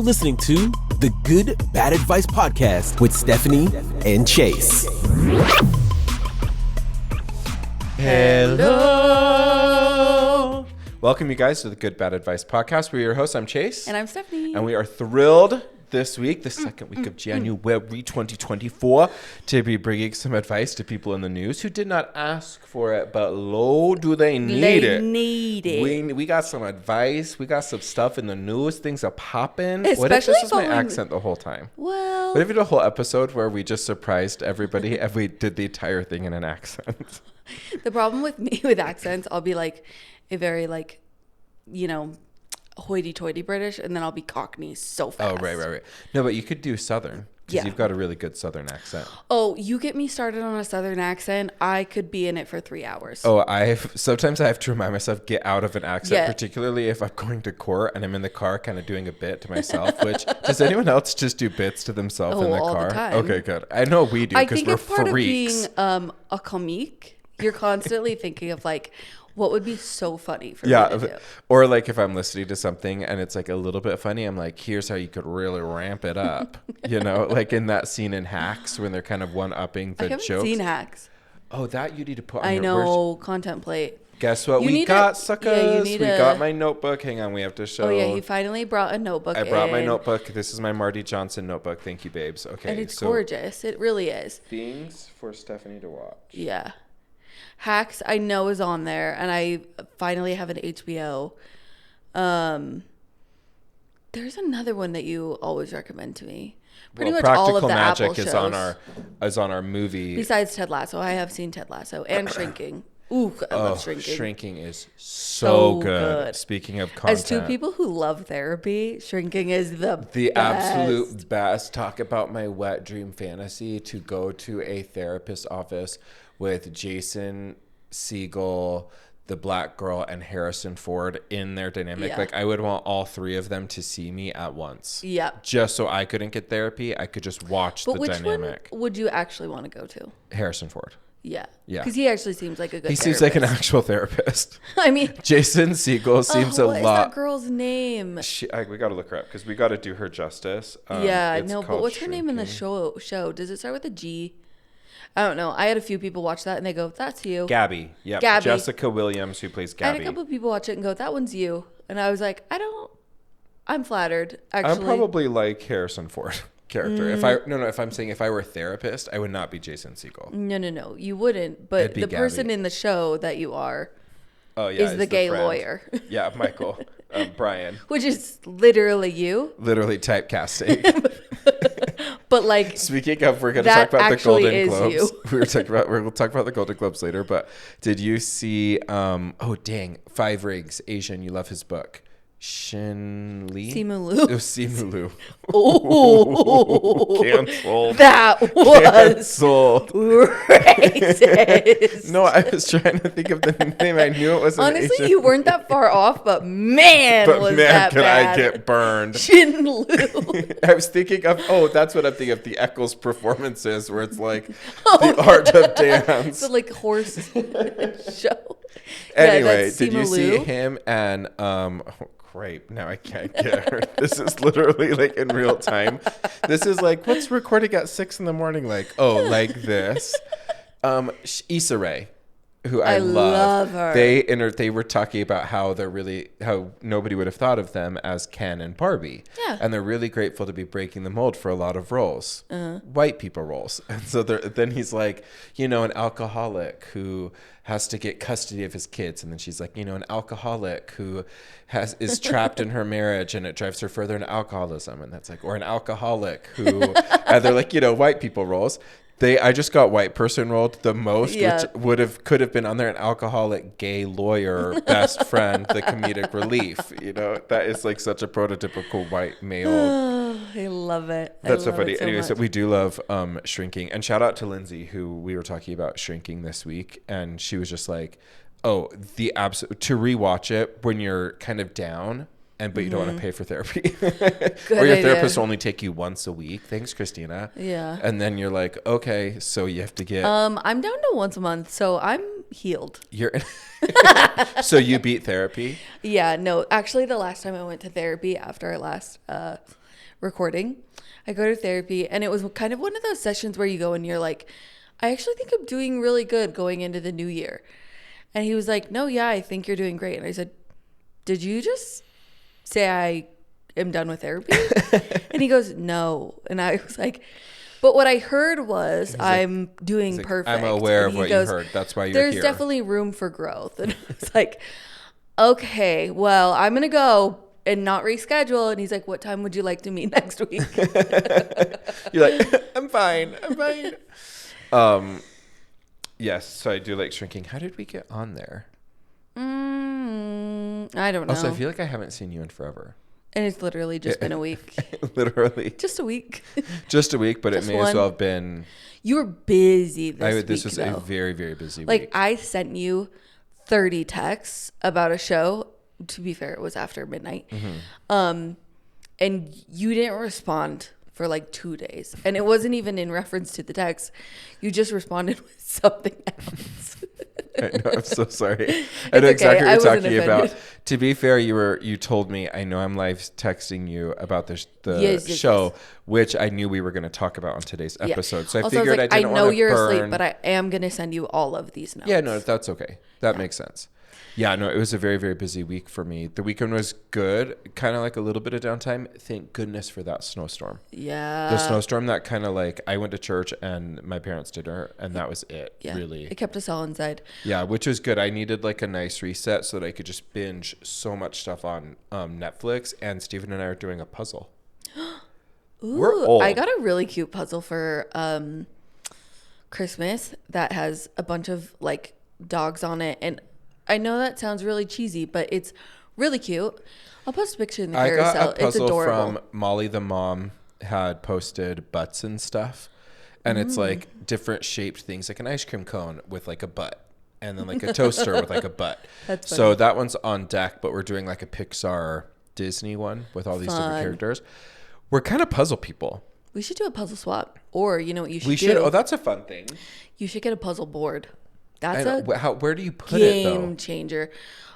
listening to the Good Bad Advice Podcast with Stephanie and Chase. Hello. Welcome, you guys, to the Good Bad Advice Podcast. We're your hosts. I'm Chase. And I'm Stephanie. And we are thrilled this week, the second week of January 2024, to be bringing some advice to people in the news who did not ask for it, but do they need it. They need it. We got some advice. We got some stuff in the news. Things are popping. Especially what if this was my accent the whole time? Well, What if we did a whole episode where we just surprised everybody and we did the entire thing in an accent? the problem with me with accents, I'll be like a very hoity-toity British, and then I'll be Cockney so fast. Oh, right. No, but you could do Southern because you've got a really good Southern accent. Oh, you get me started on a Southern accent, I could be in it for 3 hours. Oh, sometimes I have to remind myself, get out of an accent, particularly if I'm going to court and I'm in the car kind of doing a bit to myself, which does anyone else just do bits to themselves in the all car? The time. Okay, good. I know we do because we're freaks. I think it's part of being a comique. You're constantly thinking of what would be so funny for me to do. Or if I'm listening to something and it's a little bit funny, I'm like, here's how you could really ramp it up. In that scene in Hacks when they're kind of one-upping the jokes. I haven't seen Hacks. Oh, that you need to put on I know, contemplate. Guess what we got, suckers? We got my notebook. Hang on, we have to show. Oh, yeah, he finally brought a notebook. I brought my notebook. This is my Marty Johnson notebook. Thank you, babes. Okay. And it's gorgeous. It really is. Things for Stephanie to watch. Yeah. Hacks, I know, is on there, and I finally have an HBO. There's another one that you always recommend to me. Pretty much all of the Practical Apple Magic shows. is on our movie. Besides Ted Lasso, I have seen Ted Lasso and Shrinking. Ooh, I love Shrinking. Shrinking is so good. Speaking of content. As two people who love therapy, Shrinking is the best. Absolute best. Talk about my wet dream fantasy to go to a therapist's office with Jason Segel, the black girl, and Harrison Ford in their dynamic. Yeah. I would want all three of them to see me at once. Yep. Just so I couldn't get therapy, I could just watch the dynamic. Which one would you actually want to go to? Harrison Ford. Yeah. Yeah. Because he actually seems like a good He therapist. seems like an actual therapist. I mean, Jason Segel seems a lot. What is that girl's name? We got to look her up because we got to do her justice. But what's her name in the show? Does it start with a G? I don't know. I had a few people watch that and they go, "That's you." Gabby. Yeah. Jessica Williams, who plays Gabby. I had a couple of people watch it and go, "That one's you." And I was like, I'm flattered, actually. I'm probably like Harrison Ford character. If I were a therapist, I would not be Jason Segel. No, you wouldn't. But the Gabby. person in the show that you are is the gay lawyer. Yeah, Michael. Brian. Which is literally you. Literally typecasting. But speaking of, we're going to talk about the Golden Globes. You. We'll talk about the Golden Globes later. But did you see? 5 Rings. Asian. You love his book. Shin Lee? Simu Liu. It was Simu Liu. Oh, canceled. That was canceled. Racist. No, I was trying to think of the name. I knew it was honestly, Asian. you weren't that far off, but man, that could bad. I get burned. Shin Liu. I was thinking of, that's what I'm thinking of, the Eccles performances, where it's the art of dance. So horse show. Anyway, did you see him and great. Now I can't get her. This is literally in real time. This is what's recording at 6 a.m. Like this. Issa Rae, who I love her. They were talking about how nobody would have thought of them as Ken and Barbie. Yeah. And they're really grateful to be breaking the mold for a lot of roles, white people roles. And so then he's like, an alcoholic who has to get custody of his kids, and then she's like, an alcoholic who is trapped in her marriage and it drives her further into alcoholism, and that's or an alcoholic who, and they're white people roles. I just got white person rolled the most, which could have been on there, an alcoholic gay lawyer, best friend, the comedic relief. That is such a prototypical white male. I love it. That's so funny. Anyway, so we do love Shrinking, and shout out to Lindsay, who we were talking about Shrinking this week, and she was just like, "Oh, to rewatch it when you're kind of down." But you don't want to pay for therapy. Or your therapist will only take you once a week. Thanks, Christina. Yeah. And then you're like, okay, so you have to get... I'm down to once a month, so I'm healed. So you beat therapy? Yeah, no. Actually, the last time I went to therapy after I last recording. I go to therapy, and it was kind of one of those sessions where you go and you're like, I actually think I'm doing really good going into the new year. And he was like, no, yeah, I think you're doing great. And I said, did you just say I am done with therapy? And he goes, no. And I was like, but what I heard was I'm doing perfect. I'm aware of what goes, you heard. That's why you're There's here. definitely room for growth. And I was like, okay, well, I'm going to go and not reschedule. And he's like, what time would you like to meet next week? You're like, I'm fine. Yes, so I do like shrinking. How did we get on there? I don't know. Also, I feel like I haven't seen you in forever. And it's literally just been a week. Literally. Just a week. Just a week, but Just it may one. as well have been. You were busy this week, This was though. a very, very busy Like, week. I sent you 30 texts about a show. To be fair, it was after midnight. Mm-hmm. And you didn't respond for like 2 days. And it wasn't even in reference to the text. You just responded with something else. I know, I'm so sorry. I know okay. exactly what you're wasn't talking offended. about. To be fair, you told me, I know I'm live texting you about the Yes, show, yes. which I knew we were going to talk about on today's episode. So I Also, figured was like, I didn't know want to you're burn. asleep, but I am going to send you all of these notes. Yeah, no, that's okay. That makes sense. Yeah, no, it was a very, very busy week for me. The weekend was good, kind of like a little bit of downtime. Thank goodness for that snowstorm. Yeah. The snowstorm that kind of like, I went to church and my parents dinner and that was it, really. It kept us all inside. Yeah, which was good. I needed like a nice reset so that I could just binge so much stuff on Netflix. And Steven and I are doing a puzzle. Ooh, We're old. I got a really cute puzzle for Christmas that has a bunch of like dogs on it. And I know that sounds really cheesy, but it's really cute. I'll post a picture in the I carousel. got a It's puzzle adorable. from Molly the mom had posted butts and stuff. And it's like different shaped things, like an ice cream cone with like a butt. And then like a toaster with like a butt. That's funny. So that one's on deck, but we're doing like a Pixar Disney one with all these different characters. We're kind of puzzle people. We should do a puzzle swap. Or you know what you should We do? should. Oh, that's a fun thing. You should get a puzzle board. That's a Where do you put it though? game changer.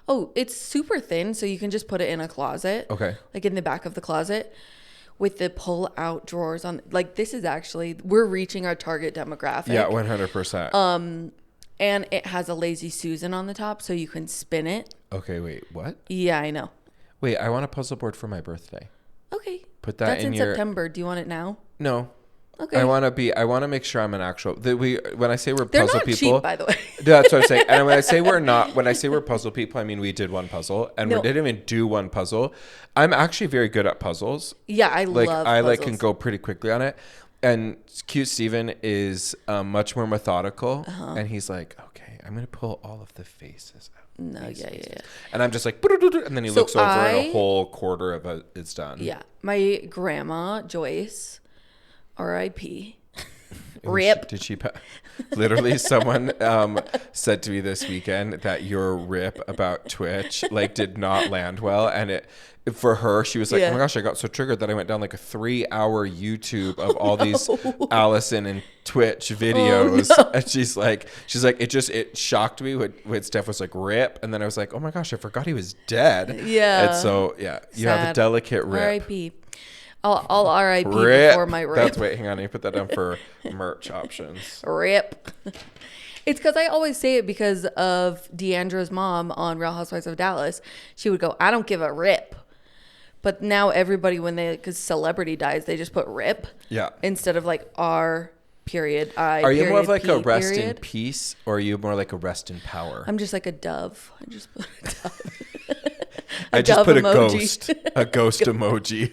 Oh, it's super thin, so you can just put it in a closet. Okay. Like in the back of the closet with the pull out drawers on. Like this is actually, we're reaching our target demographic. Yeah, 100%. And it has a lazy Susan on the top, so you can spin it. Okay, wait, what? Yeah, I know. Wait, I want a puzzle board for my birthday. Okay. Put that That's in in your... September. Do you want it now? No. Okay. I want to make sure I'm an actual... When I say we're They're puzzle not people... cheap, by the way. That's what I'm saying. And when I say we're puzzle people, I mean we did one puzzle. And No. we didn't even do one puzzle. I'm actually very good at puzzles. Yeah, I Like, love I puzzles. can go pretty quickly on it. And cute Steven is much more methodical. And he's like, okay, I'm going to pull all of the faces out. No, yeah. And I'm just like, and then he looks over and a whole quarter of it's done. Yeah. My grandma, Joyce, R.I.P. Rip. Did she literally someone said to me this weekend that your rip about Twitch like did not land well, and it for her she was like, oh my gosh, I got so triggered that I went down like a 3-hour YouTube of all these Allison and Twitch videos. And she's like it shocked me when Steph was like rip, and then I was like, oh my gosh, I forgot he was dead. Yeah. And so you have a delicate rip. R.I.P. I'll R.I.P. Rip. before my rip. That's wait, hang on, I put that down for merch options. Rip. It's because I always say it because of Deandra's mom on Real Housewives of Dallas. She would go, I don't give a rip. But now everybody, because celebrity dies, they just put rip. Yeah. Instead of like R period I. Are you more of like P, a rest period. in peace, or are you more like a rest in power? I'm just like a dove. I just put a dove. I just dove put emoji. a ghost emoji.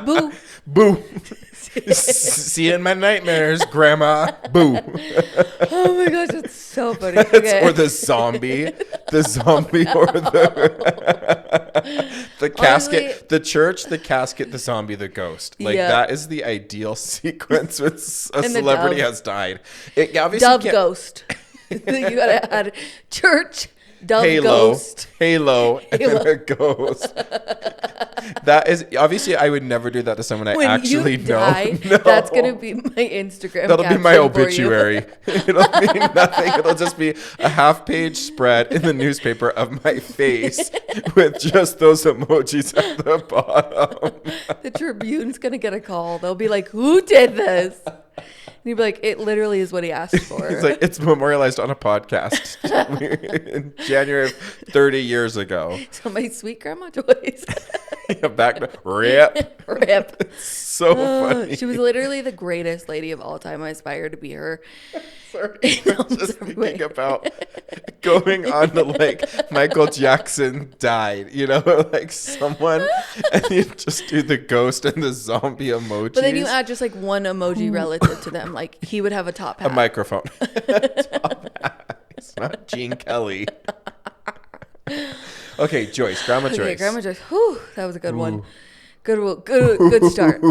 Boo. Boo. See you in my nightmares, Grandma. Boo. Oh my gosh, that's so funny. Okay. Or the zombie. The zombie or the casket. Honestly, the church, the casket, the zombie, the ghost. Like that is the ideal sequence when a celebrity has died. It obviously Dove can't- ghost. You gotta add church, Dove Halo, ghost. Halo, and then a ghost. That is obviously I would never do that to someone I When actually you die, know. No. that's gonna be my Instagram. That'll be my caption for you. obituary. It'll mean nothing. It'll just be a half-page spread in the newspaper of my face with just those emojis at the bottom. The Tribune's gonna get a call. They'll be like, "Who did this?" And you'd be like, "It literally is what he asked for." It's like it's memorialized on a podcast in January of 30 years ago. So my sweet grandma Joyce. Yeah, back to rip. Rip. So funny. She was literally the greatest lady of all time. I aspire to be her. Sorry, I'm just thinking about going on to like Michael Jackson died, you know, like someone, and you just do the ghost and the zombie emojis. But then you add just like one emoji relative to them. Like he would have a top hat. A microphone. Top hat. It's not Gene Kelly. Okay, Joyce, Grandma Joyce. Okay, Grandma Joyce. Whew, that was a good one. Good start.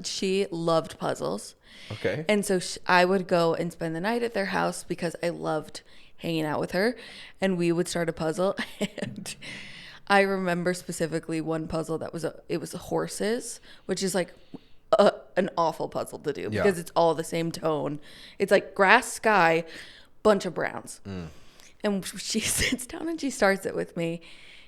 She loved puzzles. Okay. And so I would go and spend the night at their house because I loved hanging out with her. And we would start a puzzle. And I remember specifically one puzzle that was it was horses, which is like an awful puzzle to do because it's all the same tone. It's like grass, sky, bunch of browns. And she sits down and she starts it with me.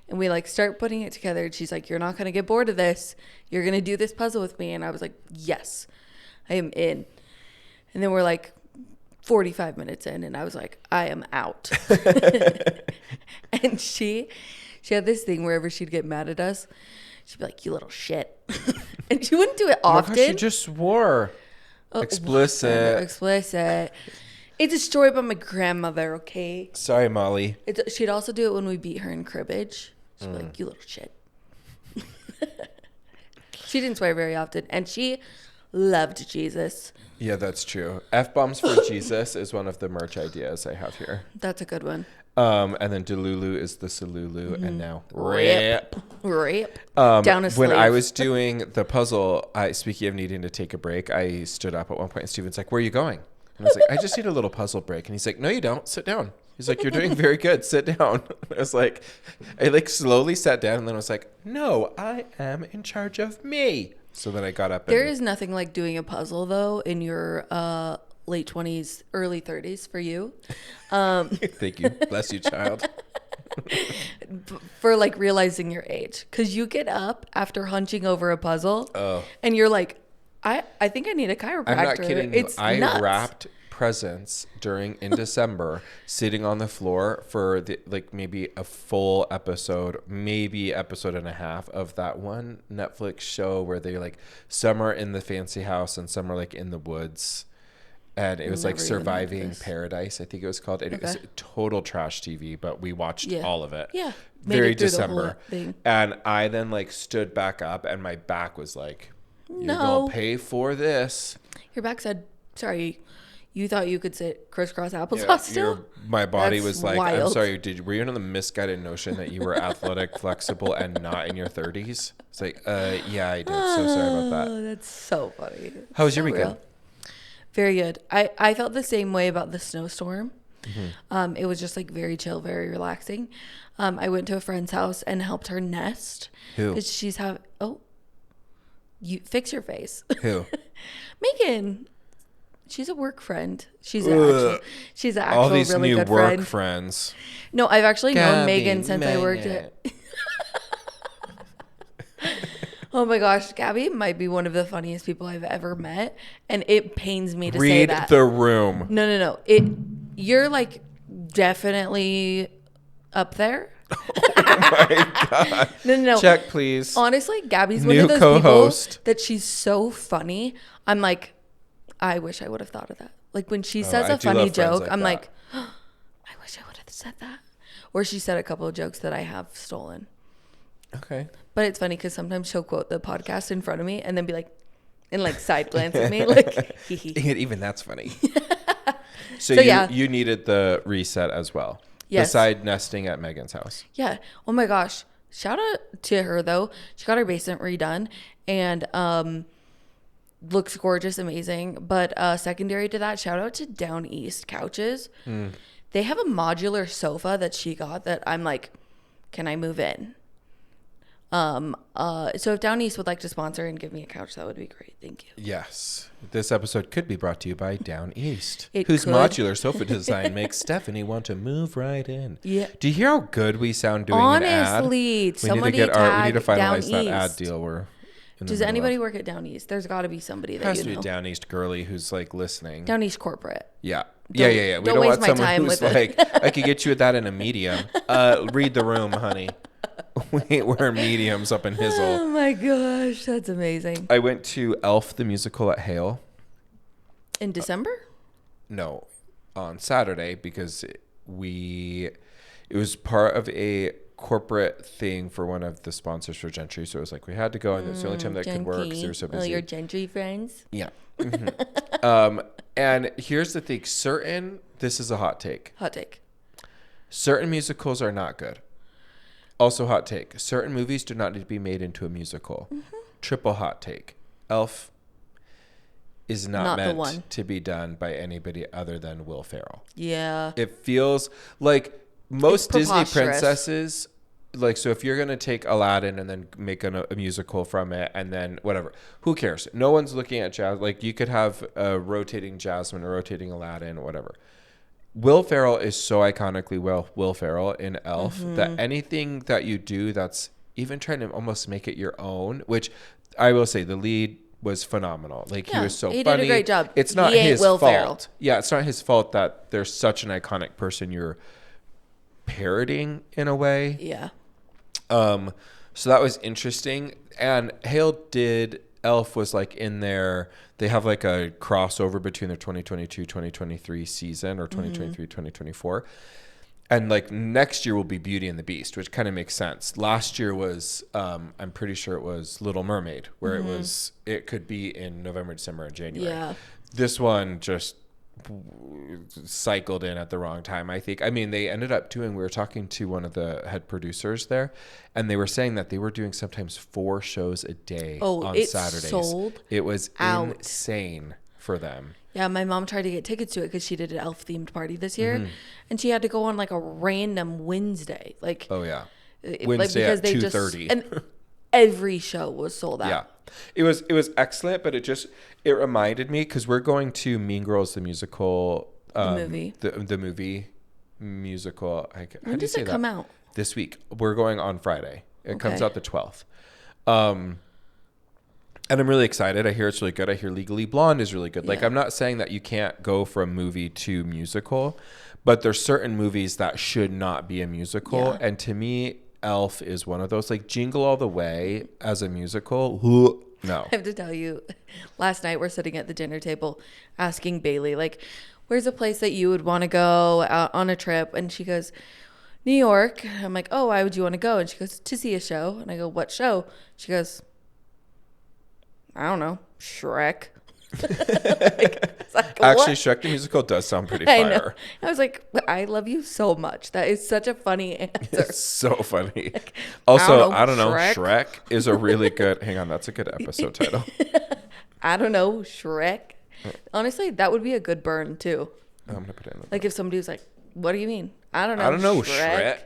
And we like start putting it together. And she's like, "You're not going to get bored of this. You're going to do this puzzle with me." And I was like, "Yes, I am in." And then we're like 45 minutes in. And I was like, "I am out." And she had this thing wherever she'd get mad at us, she'd be like, "You little shit." And she wouldn't do it often. Oh my gosh, she just swore. Explicit. Explicit. It's a story about my grandmother, okay? Sorry, Molly. She'd also do it when we beat her in cribbage. She'd be like, "You little shit." She didn't swear very often. And she loved Jesus. Yeah, that's true. F-bombs for Jesus is one of the merch ideas I have here. That's a good one. And then Delulu is the Salulu, and now Rip. Down a slave. When I was doing the puzzle, speaking of needing to take a break, I stood up at one point, and Steven's like, "Where are you going?" And I was like, "I just need a little puzzle break." And he's like, "No, you don't. Sit down." He's like, "You're doing very good. Sit down." I was like, I like slowly sat down, and then I was like, "No, I am in charge of me." So then I got up. There is nothing like doing a puzzle, though, in your late 20s, early 30s for you. Thank you. Bless you, child. For like realizing your age. Because you get up after hunching over a puzzle, and you're like, I think I need a chiropractor. I'm not kidding you. It's I nuts. wrapped presents in December, sitting on the floor for maybe a full episode, maybe episode and a half of that one Netflix show where they like some are in the fancy house and some are like in the woods. And it was like Surviving Paradise, I think it was called. And it was total trash TV, but we watched all of it. Yeah. Very December. And I then like stood back up and my back was like, "You're going to pay for this." Your back said, "Sorry, you thought you could sit crisscross applesauce still?" My body That's was like, wild. "I'm sorry, were you under the misguided notion that you were athletic, flexible, and not in your 30s? It's like, yeah, I did. So sorry about that. Oh, that's so funny. How was your weekend? Real. Very good. I felt the same way about the snowstorm. Mm-hmm. It was just like very chill, very relaxing. I went to a friend's house and helped her nest. Who? Because she's you fix your face. Who? Megan. She's a work friend. She's an actual all these really new good work friend. friends. No, I've actually known Megan since I worked at. Oh my gosh, Gabby might be one of the funniest people I've ever met, and it pains me to say that. Read the room. No. You're like definitely up there. Oh my god. No. Check, please. Honestly, Gabby's New one of those co-host. people that she's so funny. I'm like, I wish I would have thought of that. Like when she says a funny joke, I'm like, I wish I would have said that. Or she said a couple of jokes that I have stolen. Okay. But it's funny because sometimes she'll quote the podcast in front of me and then be like, and like side glance at me, like, hee hee. Even that's funny. So you needed the reset as well. Yes. Beside nesting at Megan's house. Yeah. Oh my gosh. Shout out to her though. She got her basement redone and looks gorgeous, amazing. But secondary to that, shout out to Down East Couches. They have a modular sofa that she got that I'm like, can I move in? So if Down East would like to sponsor and give me a couch, that would be great. Thank you. Yes. This episode could be brought to you by Down East, It whose could. modular sofa design makes Stephanie want to move right in. Yeah. Do you hear how good we sound doing an ad? Honestly, We somebody need to tag Down finalize that ad East. deal. We're in the Does middle anybody of. work at Down East? There's got to be somebody It that has you to be know. a Down East girly who's like listening. Down East corporate. Yeah. Don't- Yeah. We don't don't waste want my someone time who's with like, it. I could get you that in a medium. Read the room, honey. We're mediums up in Oh Hizzle. my gosh, that's amazing. I went to Elf the musical at Hale. In December? No, on Saturday because it was part of a corporate thing for one of the sponsors for Gentry. So it was like we had to go, and it's the only time that could work because they were so busy. Oh, your Gentry friends? Yeah. And here's the thing: this is a hot take. Hot take. Certain musicals are not good. Also, hot take: certain movies do not need to be made into a musical. Triple hot take: Elf is not Not the one. meant to be done by anybody other than Will Ferrell. Yeah. It feels like most It's Disney preposterous. princesses, like, so if you're going to take Aladdin and then make a musical from it and then whatever, who cares? No one's looking at jazz. Like, you could have a rotating Jasmine or rotating Aladdin, whatever. Will Ferrell is so iconically Will Ferrell in Elf that anything that you do that's even trying to almost make it your own, which I will say the lead was phenomenal. Like, he Yeah, was so he funny. did a great job. It's not He ain't his Will fault. Ferrell. Yeah, it's not his fault that there's such an iconic person you're parroting in a way. Yeah. So that was interesting. And Hale did Elf was like in there. They have like a crossover between their 2022-2023 season or 2023-2024. And like next year will be Beauty and the Beast, which kind of makes sense. Last year was, I'm pretty sure it was Little Mermaid, where it could be in November, December, and January. Yeah. This one just cycled in at the wrong time, I think. I mean, they ended up doing, we were talking to one of the head producers there, and they were saying that they were doing sometimes 4 shows a day on it Saturdays. sold It was out. insane for them. Yeah, my mom tried to get tickets to it because she did an elf-themed party this year, Mm-hmm. and she had to go on like a random Wednesday. Like, Oh, yeah. it- Wednesday because at they 2:30. and every show was sold out. Yeah. It was excellent, but it reminded me, because we're going to Mean Girls the musical. Movie. The movie musical. When does it come out? This week. We're going on Friday. It comes Okay. out the 12th. And I'm really excited. I hear it's really good. I hear Legally Blonde is really good. Like, Yeah. I'm not saying that you can't go from movie to musical, but there's certain movies that should not be a musical. Yeah. And to me, Elf is one of those. Like, Jingle All the Way as a musical, no. I have to tell you, last night we're sitting at the dinner table asking Bailey, like, where's a place that you would want to go out on a trip? And she goes, New York. I'm like, oh, why would you want to go? And she goes, to see a show. And I go, what show? She goes, I don't know, Shrek. It's like, Actually, what? Shrek the musical does sound pretty I know. fire. I was like, I love you so much. That is such a funny answer. It's so funny. Also, I don't know. Shrek? Shrek is a really good. Hang on, that's a good episode title. I don't know, Shrek. Honestly, that would be a good burn too. I'm gonna put it in. Like if somebody was like, "What do you mean?" I don't know. I don't know. Shrek.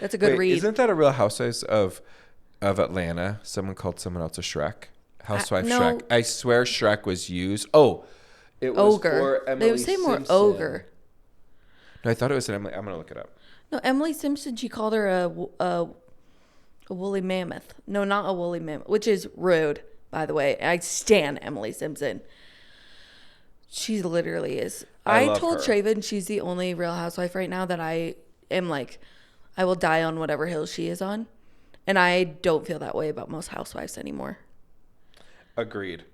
That's a good Wait, read. Isn't that a Real Housewives of Atlanta? Someone called someone else a Shrek. Housewife no. Shrek. I swear Shrek was used. Oh, it was Ogre. for Emily They would say more Simpson. ogre. No, I thought it was an Emily. I'm gonna look it up. No, Emily Simpson. She called her a woolly mammoth. No, not a woolly mammoth, which is rude, by the way. I stan Emily Simpson. She literally is. I I love told her. Traven she's the only Real Housewife right now that I am like, I will die on whatever hill she is on, and I don't feel that way about most housewives anymore. Agreed.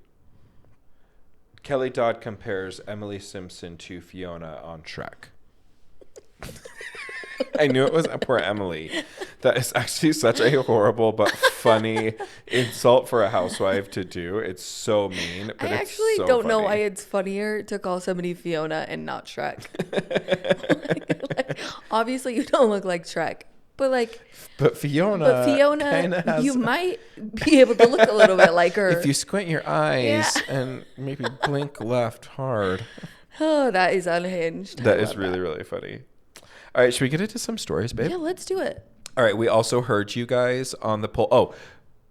Kelly Dodd compares Emily Simpson to Fiona on Shrek. I knew it was poor Emily. That is actually such a horrible but funny insult for a housewife to do. It's so mean. But I it's actually so don't know funny. why it's funnier to call somebody Fiona and not Shrek. Like, obviously, you don't look like Shrek, but But Fiona kinda has, you might be able to look a little bit like her. if you squint your eyes and maybe blink left hard. Oh, that is unhinged. That is really, really funny. All right, should we get into some stories, babe? Yeah, let's do it. All right, we also heard you guys on the poll. Oh,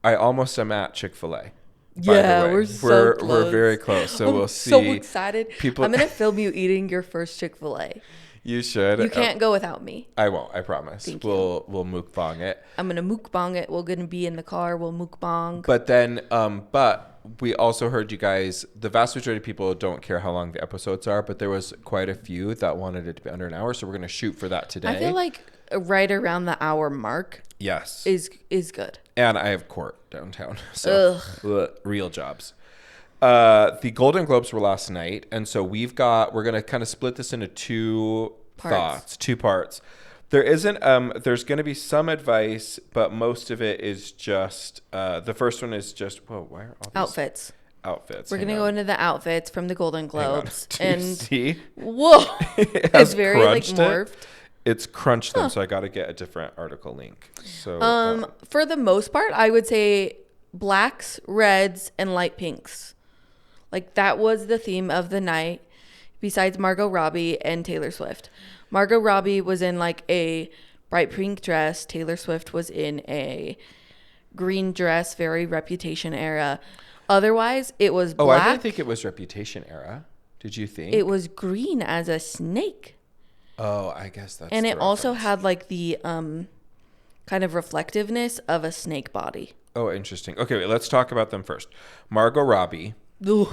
I almost am at Chick-fil-A. Yeah, we're so close. We're very close, so we'll see. So excited. People, I'm going to film you eating your first Chick-fil-A. You should. You can't go without me. I won't, I promise. We'll mukbang it. I'm going to mukbang it. We're going to be in the car. We'll mukbang. But then, but we also heard you guys, the vast majority of people don't care how long the episodes are, but there was quite a few that wanted it to be under an hour, so we're going to shoot for that today. I feel like right around the hour mark. Yes. Is good. And I have court downtown. So real jobs. The Golden Globes were last night, and so we're going to kind of split this into two parts. There's going to be some advice, but most of it is just, the first one is just, whoa, why are all these outfits? We're going to go into the outfits from the Golden Globes. Do you see? Whoa. It's very like morphed. It's crunched them, so I got to get a different article link. So, for the most part, I would say blacks, reds, and light pinks. Like that was the theme of the night, besides Margot Robbie and Taylor Swift. Margot Robbie was in like a bright pink dress. Taylor Swift was in a green dress, very Reputation era. Otherwise, it was black. Oh, I didn't think it was Reputation era. Did you think? It was green as a snake. Oh, I guess that's. And it also had like the kind of reflectiveness of a snake body. Oh, interesting. Okay, wait, let's talk about them first. Margot Robbie. Ooh.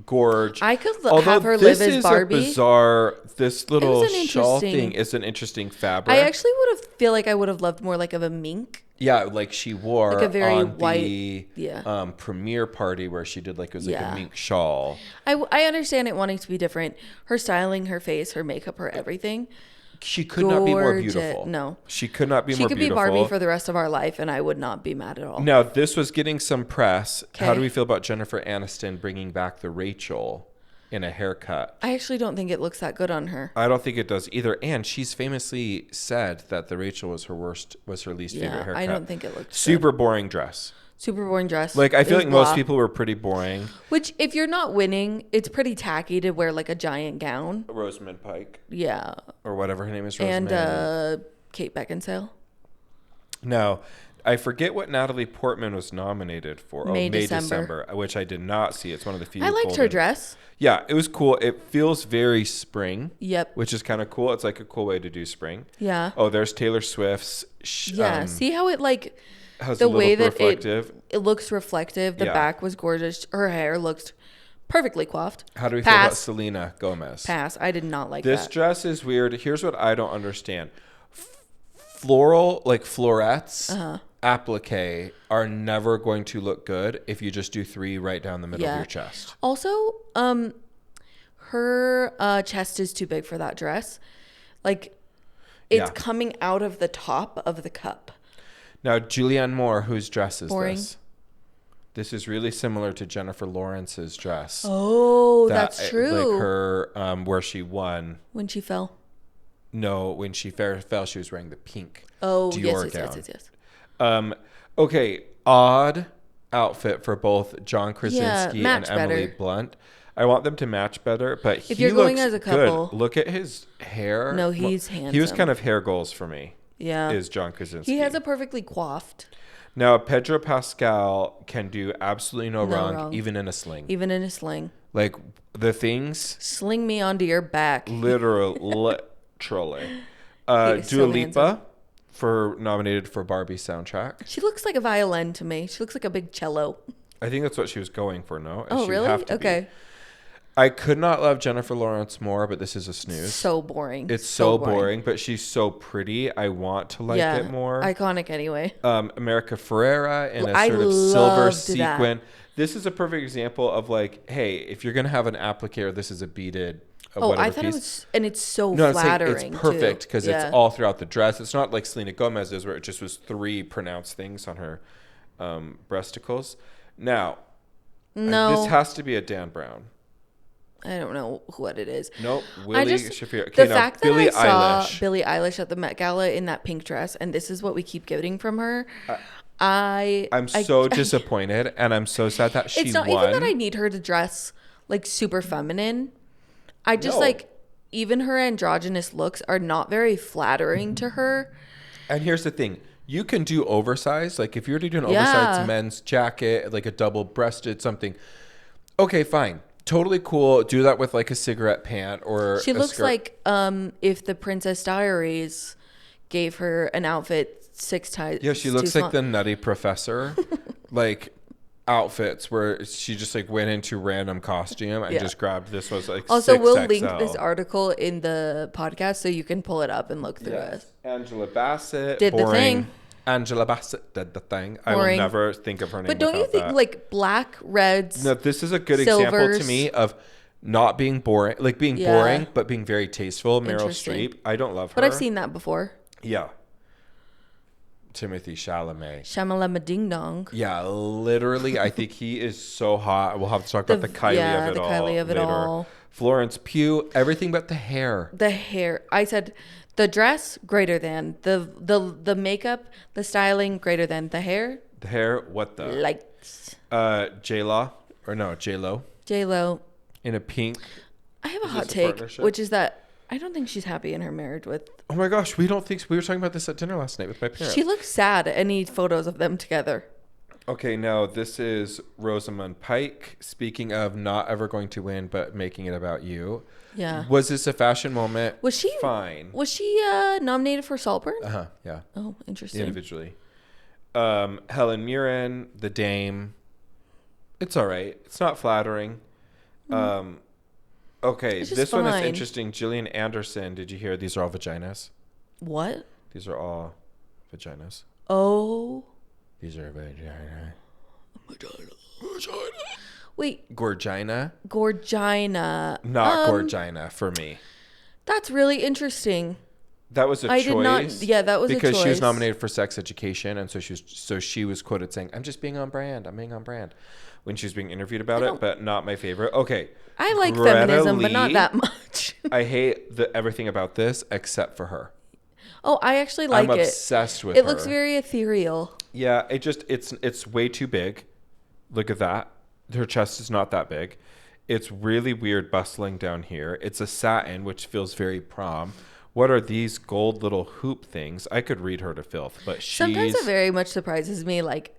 Gorge. I could have her live as Barbie. This little shawl thing is an interesting fabric. I actually feel like I would have loved more like of a mink. Yeah, like she wore like a very on white, the premiere party where she did like, it was like a mink shawl. I understand it wanting to be different. Her styling, her face, her makeup, her everything. She could not be more beautiful. No. She could not be more beautiful. She could be Barbie for the rest of our life, and I would not be mad at all. Now, this was getting some press. Okay. How do we feel about Jennifer Aniston bringing back the Rachel in a haircut? I actually don't think it looks that good on her. I don't think it does either. And she's famously said that the Rachel was her least favorite haircut. I don't think it looked super boring dress. Super boring dress. Like, I feel like most people were pretty boring. Which, if you're not winning, it's pretty tacky to wear like a giant gown. Rosamund Pike. Yeah. Or whatever her name is. Rosamund. And Kate Beckinsale. No. I forget what Natalie Portman was nominated for. May December, which I did not see. It's one of the few. I liked her dress. Yeah, it was cool. It feels very spring. Yep. Which is kind of cool. It's like a cool way to do spring. Yeah. Oh, there's Taylor Swift's. See how it like... Has the way that reflective. It looks reflective. The back was gorgeous. Her hair looked perfectly coiffed. How do we feel about Selena Gomez? Pass. I did not like this dress is weird. Here's what I don't understand. Floral, like florets, applique are never going to look good if you just do 3 right down the middle of your chest. Also, her chest is too big for that dress. Like, it's coming out of the top of the cup. Now, Julianne Moore, whose dress is this? This is really similar to Jennifer Lawrence's dress. Oh, that's true. Like her, where she won. When she fell? No, when she fell, she was wearing the pink Dior gown. Yes. Okay, odd outfit for both John Krasinski and Emily Blunt. I want them to match better, but if you're going as a couple, good. Look at his hair. No, he's handsome. He was kind of hair goals for me. Yeah. Is John Krasinski. He has a perfectly coiffed. Now, Pedro Pascal can do absolutely no wrong, even in a sling. Even in a sling. Like, the things... Sling me onto your back. Literally. Dua Lipa, nominated for Barbie soundtrack. She looks like a violin to me. She looks like a big cello. I think that's what she was going for, no? Oh, really? Okay. I could not love Jennifer Lawrence more, but this is a snooze. So boring. It's so boring, but she's so pretty. I want to like it more. Iconic anyway. America Ferrera in a sort of silver sequin. This is a perfect example of like, hey, if you're going to have an applique, this is a beaded I thought it was, and it's so flattering. It's perfect because it's all throughout the dress. It's not like Selena Gomez's where it just was 3 pronounced things on her breasticles. Now, this has to be a Dan Brown. I don't know what it is. Nope. Willie Shafir. Okay, the fact that I saw Billie Eilish at the Met Gala in that pink dress, and this is what we keep getting from her, I'm so disappointed, and I'm so sad that she won. It's not even that I need her to dress like super feminine. I just No. like, even her androgynous looks are not very flattering to her. And here's the thing. You can do oversized. Like if you're to do an Yeah. oversized men's jacket, like a double-breasted something. Okay, fine. Totally cool. Do that with like a cigarette pant or She a looks skirt. like if the Princess Diaries gave her an outfit 6 times. Yeah, she looks like the Nutty Professor. Like outfits where she just like went into random costume and just grabbed this was like Also, 6XL. we'll link this article in the podcast so you can pull it up and look through it. Angela Bassett Did the boring. thing. Angela Bassett did the thing. I will Boring. never think of her name. But don't you without think that. like black, reds? No, this is a good example to silvers. me of not being boring, like being Yeah. boring, but being very tasteful. Meryl Interesting. Streep. I don't love her. But I've seen that before. Yeah. Timothy Chalamet. Shamalama Ding Dong. Yeah, literally, I think he is so hot. We'll have to talk about the Kylie of it the all. Kylie of it later. all. Florence Pugh, everything but the hair. The hair. I said the dress greater than the makeup, the styling greater than the hair. The hair, what the? Lights. J-Lo, or no, J-Lo, J-Lo. in a pink. I have a Is hot this a take, partnership? which is that I don't think she's happy in her marriage with. Oh my gosh, we don't think, we were talking about this at dinner last night with my parents. She looks sad. Any photos of them together. Okay, now this is Rosamund Pike. Speaking of not ever going to win, but making it about you. Yeah. Was this a fashion moment? Was she Fine. Was she nominated for Saltburn? Yeah. Oh, interesting. Individually. Helen Mirren, the Dame. It's all right. It's not flattering. Okay, It's just this one is fine. interesting. Gillian Anderson, did you hear? These are all vaginas. What? These are all vaginas. Oh. These are vagina. Wait, Gorgina? Gorgina. Not Gorgina for me. That's really interesting. That was a I choice. did not. Yeah, that was because a choice. she was nominated for Sex Education, and so she was quoted saying, "I'm just being on brand. I'm being on brand," when she was being interviewed about it. But not my favorite. Okay, I like Greta feminism, but not Lee. that much. I hate everything about this except for her. Oh, I actually like I'm it. obsessed with It her. looks very ethereal. Yeah, it's way too big. Look at that. Her chest is not that big. It's really weird bustling down here. It's a satin, which feels very prom. What are these gold little hoop things? I could read her to filth, but Sometimes she's it very much surprises me, like,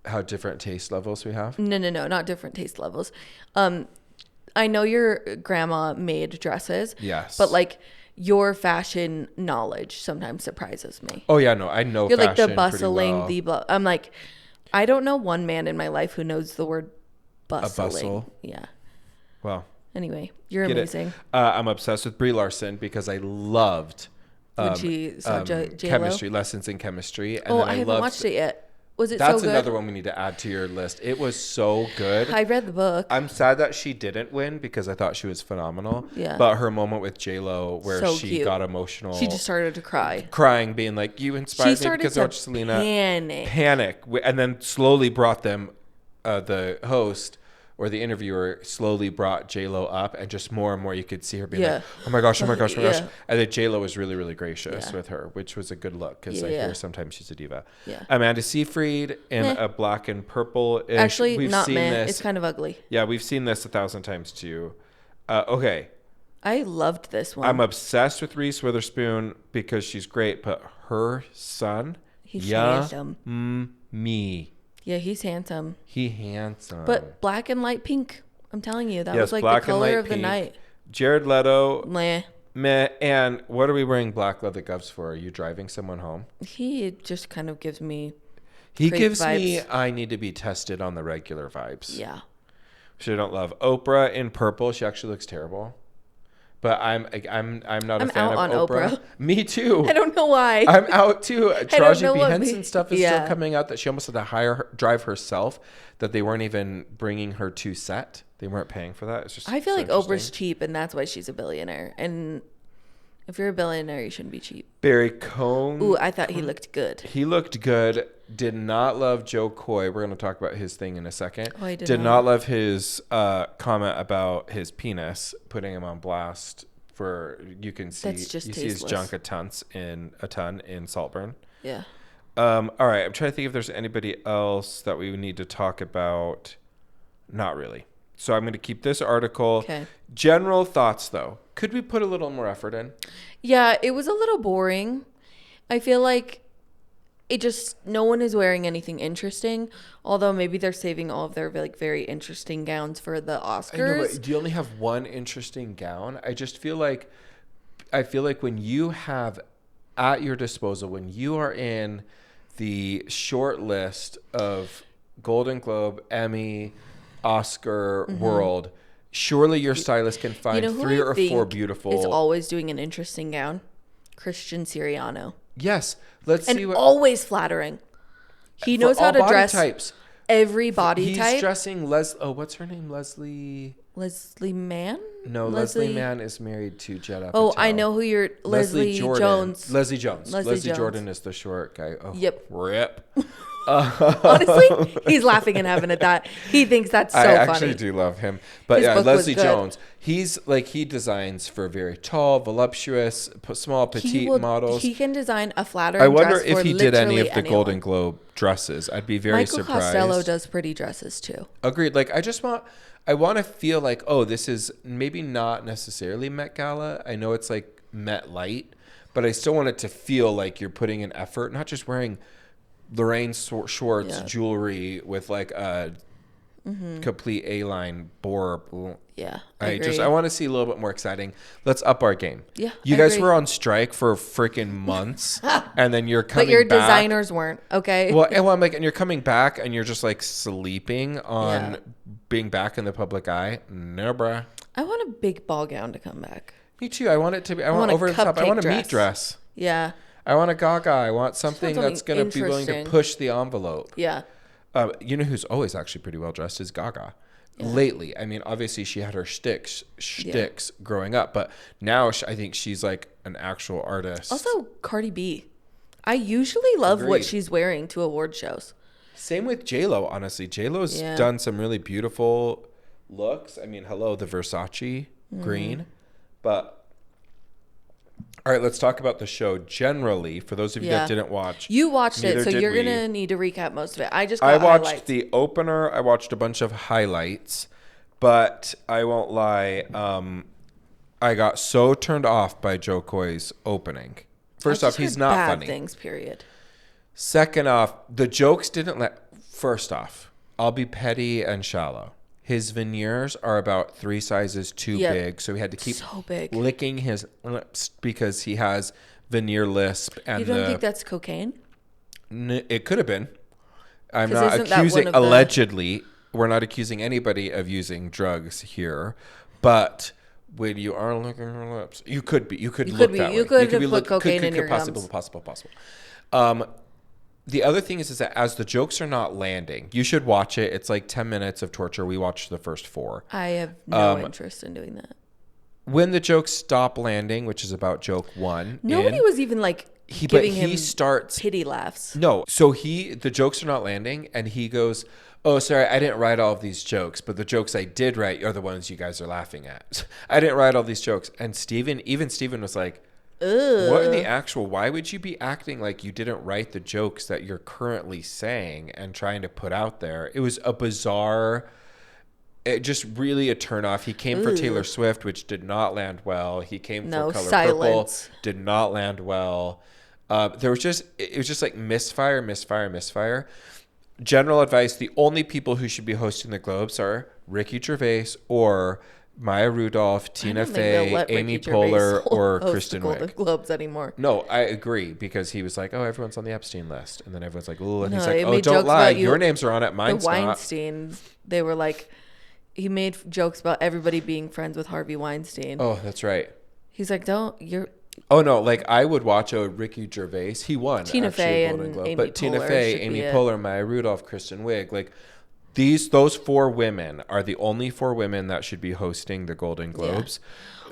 how different taste levels we have. no, not different taste levels. I know your grandma made dresses. Yes. But, like, your fashion knowledge sometimes surprises me. Oh yeah, no, I know You're like the fashion bustling, pretty well. I'm like, I don't know one man in my life who knows the word bustling. bustle? Yeah. Well, Anyway, you're get amazing. it. I'm obsessed with Brie Larson because I loved When she saw J-Lo? chemistry lessons in chemistry. And Oh, then I haven't loved, watched it yet. Was it That's so good? another one we need to add to your list. It was so good. I read the book. I'm sad that she didn't win because I thought she was phenomenal. Yeah. But her moment with J-Lo where So she cute. got emotional. She just started to cry. crying, being like, "You She inspired me started because to I watched Selena panic. and then slowly brought them, the host or the interviewer slowly brought J-Lo up, and just more and more you could see her being Yeah. like, "Oh my gosh, oh my gosh, oh my gosh!" Yeah. And then J-Lo was really, really gracious Yeah. with her, which was a good look because I Yeah. hear sometimes she's a diva. Yeah. Amanda Seyfried in Meh. a black and purple. Actually, we've not seen meh. this. It's kind of ugly. Yeah, we've seen this 1,000 times too. Okay. I loved this one. I'm obsessed with Reese Witherspoon because she's great, but her son, He's yeah, handsome. me, Yeah, he's handsome. he handsome. But black and light pink. I'm telling you, that Yes, was like black the and color light of the pink. night. Jared Leto, Meh. meh. And what are we wearing black leather gloves for? Are you driving someone home? He just kind of gives me, He Creep gives me vibes. I need to be tested on the regular vibes. yeah. Which I don't love. Oprah in purple, she actually looks terrible. But I'm not a I'm fan out of on Oprah. Oprah. Me too. I don't know why. I'm out too. don't Taraji know P. what Henson me- stuff is yeah. still coming out that she almost had to drive herself, that they weren't even bringing her to set. They weren't paying for that. It's just I feel so like Oprah's interesting. cheap, and that's why she's a billionaire. And if you're a billionaire, you shouldn't be cheap. Barry Cohn. Ooh, I thought he looked good. He looked good. Did not love Joe Coy. We're going to talk about his thing in a second. Oh, I did Did not. not love his comment about his penis, putting him on blast for, you can see, That's just you see his tasteless. junk a ton in Saltburn. Yeah. All right. I'm trying to think if there's anybody else that we would need to talk about. Not really. So I'm going to keep this article. Okay. General thoughts, though. Could we put a little more effort in? Yeah, it was a little boring. I feel like no one is wearing anything interesting, although maybe they're saving all of their like very interesting gowns for the Oscars. I know, but do you only have one interesting gown? I feel like when you have at your disposal, when you are in the short list of Golden Globe, Emmy, Oscar world, surely your stylist can find who 3 I or think 4 beautiful. is always doing an interesting gown? Christian Siriano. Yes, let's And see what. always flattering. He knows how to body dress types. every body He's type. dressing what's her name? Leslie Mann? No, Leslie Mann is married to Judd Apatow. Oh, I know who you're. Leslie Jones. Leslie Jones. Leslie Leslie Jones. Jordan is the short guy. Oh, Yep. Rip. Honestly, he's laughing in heaven at that. He thinks that's so I funny. actually do love him. But His yeah, book was Leslie good. Jones. He's like, he designs for very tall, voluptuous, small, petite models. He can design a flattering I wonder dress for if he did any of the literally Golden anyone. Globe dresses. I'd be very Michael surprised. Costello does pretty dresses too. Agreed. Like, I want to feel like, oh, this is maybe not necessarily Met Gala. I know it's like Met Light, but I still want it to feel like you're putting an effort, not just wearing Lorraine Schwartz jewelry with like a complete A-line bore. Yeah, I want to see a little bit more exciting. Let's up our game. Yeah, you I guys agree. were on strike for freaking months, and then you're coming. But your back. designers weren't, okay? Well, I'm like, and you're coming back, and you're just like sleeping on being back in the public eye. No, bruh. I want a big ball gown to come back. Me too. I want it to be. I want want a over the top. I want a cupcake meat dress. Yeah, I want a Gaga. I want something something that's going to be willing to interesting. push the envelope. yeah. You know who's always actually pretty well dressed is Gaga. Yeah. Lately, I mean, obviously she had her shticks growing up, but now I think she's like an actual artist. Also, Cardi B. I usually love Agreed. what she's wearing to award shows. Same with J-Lo, honestly. J-Lo's done some really beautiful looks. I mean, hello, the Versace green. But all right, let's talk about the show generally. For those of you that didn't watch. You watched it, neither so did you're we. going to need to recap most of it. I just I got watched highlights. the opener. I watched a bunch of highlights, but I won't lie. I got so turned off by Joe Coy's opening. First off, he's not bad funny. Things, period. Second off, the jokes didn't let. First off, I'll be petty and shallow. His veneers are about 3 sizes too big, so he had to keep So big. licking his lips because he has veneer lisp. And You don't think that's cocaine? it could have been. I'm 'Cause not isn't that accusing. one of the- Allegedly, we're not accusing anybody of using drugs here, but when you are licking your lips, you could be. You could look that way. You could have be put cocaine in your possible, gums. possible. The other thing is that as the jokes are not landing, you should watch it. It's like 10 minutes of torture. We watched the first 4. I have no interest in doing that. When the jokes stop landing, which is about joke 1, Nobody was even like giving him starts pity laughs. No, so the jokes are not landing, and he goes, "Oh, sorry, I didn't write all of these jokes, but the jokes I did write are the ones you guys are laughing at. I didn't write all these jokes." And Steven was like, "What in the actual? Why would you be acting like you didn't write the jokes that you're currently saying and trying to put out there?" It was a bizarre. It just really a turnoff. He came for Taylor Swift, which did not land well. He came for Color silence. Purple, did not land well. It was just like misfire. General advice: the only people who should be hosting the Globes are Ricky Gervais or Maya Rudolph, Tina Fey, Amy Poehler, or Kristen Wiig. Golden Wiig. Globes anymore. No, I agree, because he was like, "Oh, everyone's on the Epstein list," and then everyone's like, "Oh," and No, he's like, it "Oh, made don't jokes lie, about your names are on it, mine's The not." Weinstein, they were like, he made jokes about everybody being friends with Harvey Weinstein. Oh, that's right. He's like, you're. Oh no, like I would watch a Ricky Gervais. He won Tina actually Fey a Golden and Globe, Amy but Tina Poehler Fey, should Amy be it. Poehler, Maya Rudolph, Kristen Wiig, like those 4 women are the only 4 women that should be hosting the Golden Globes.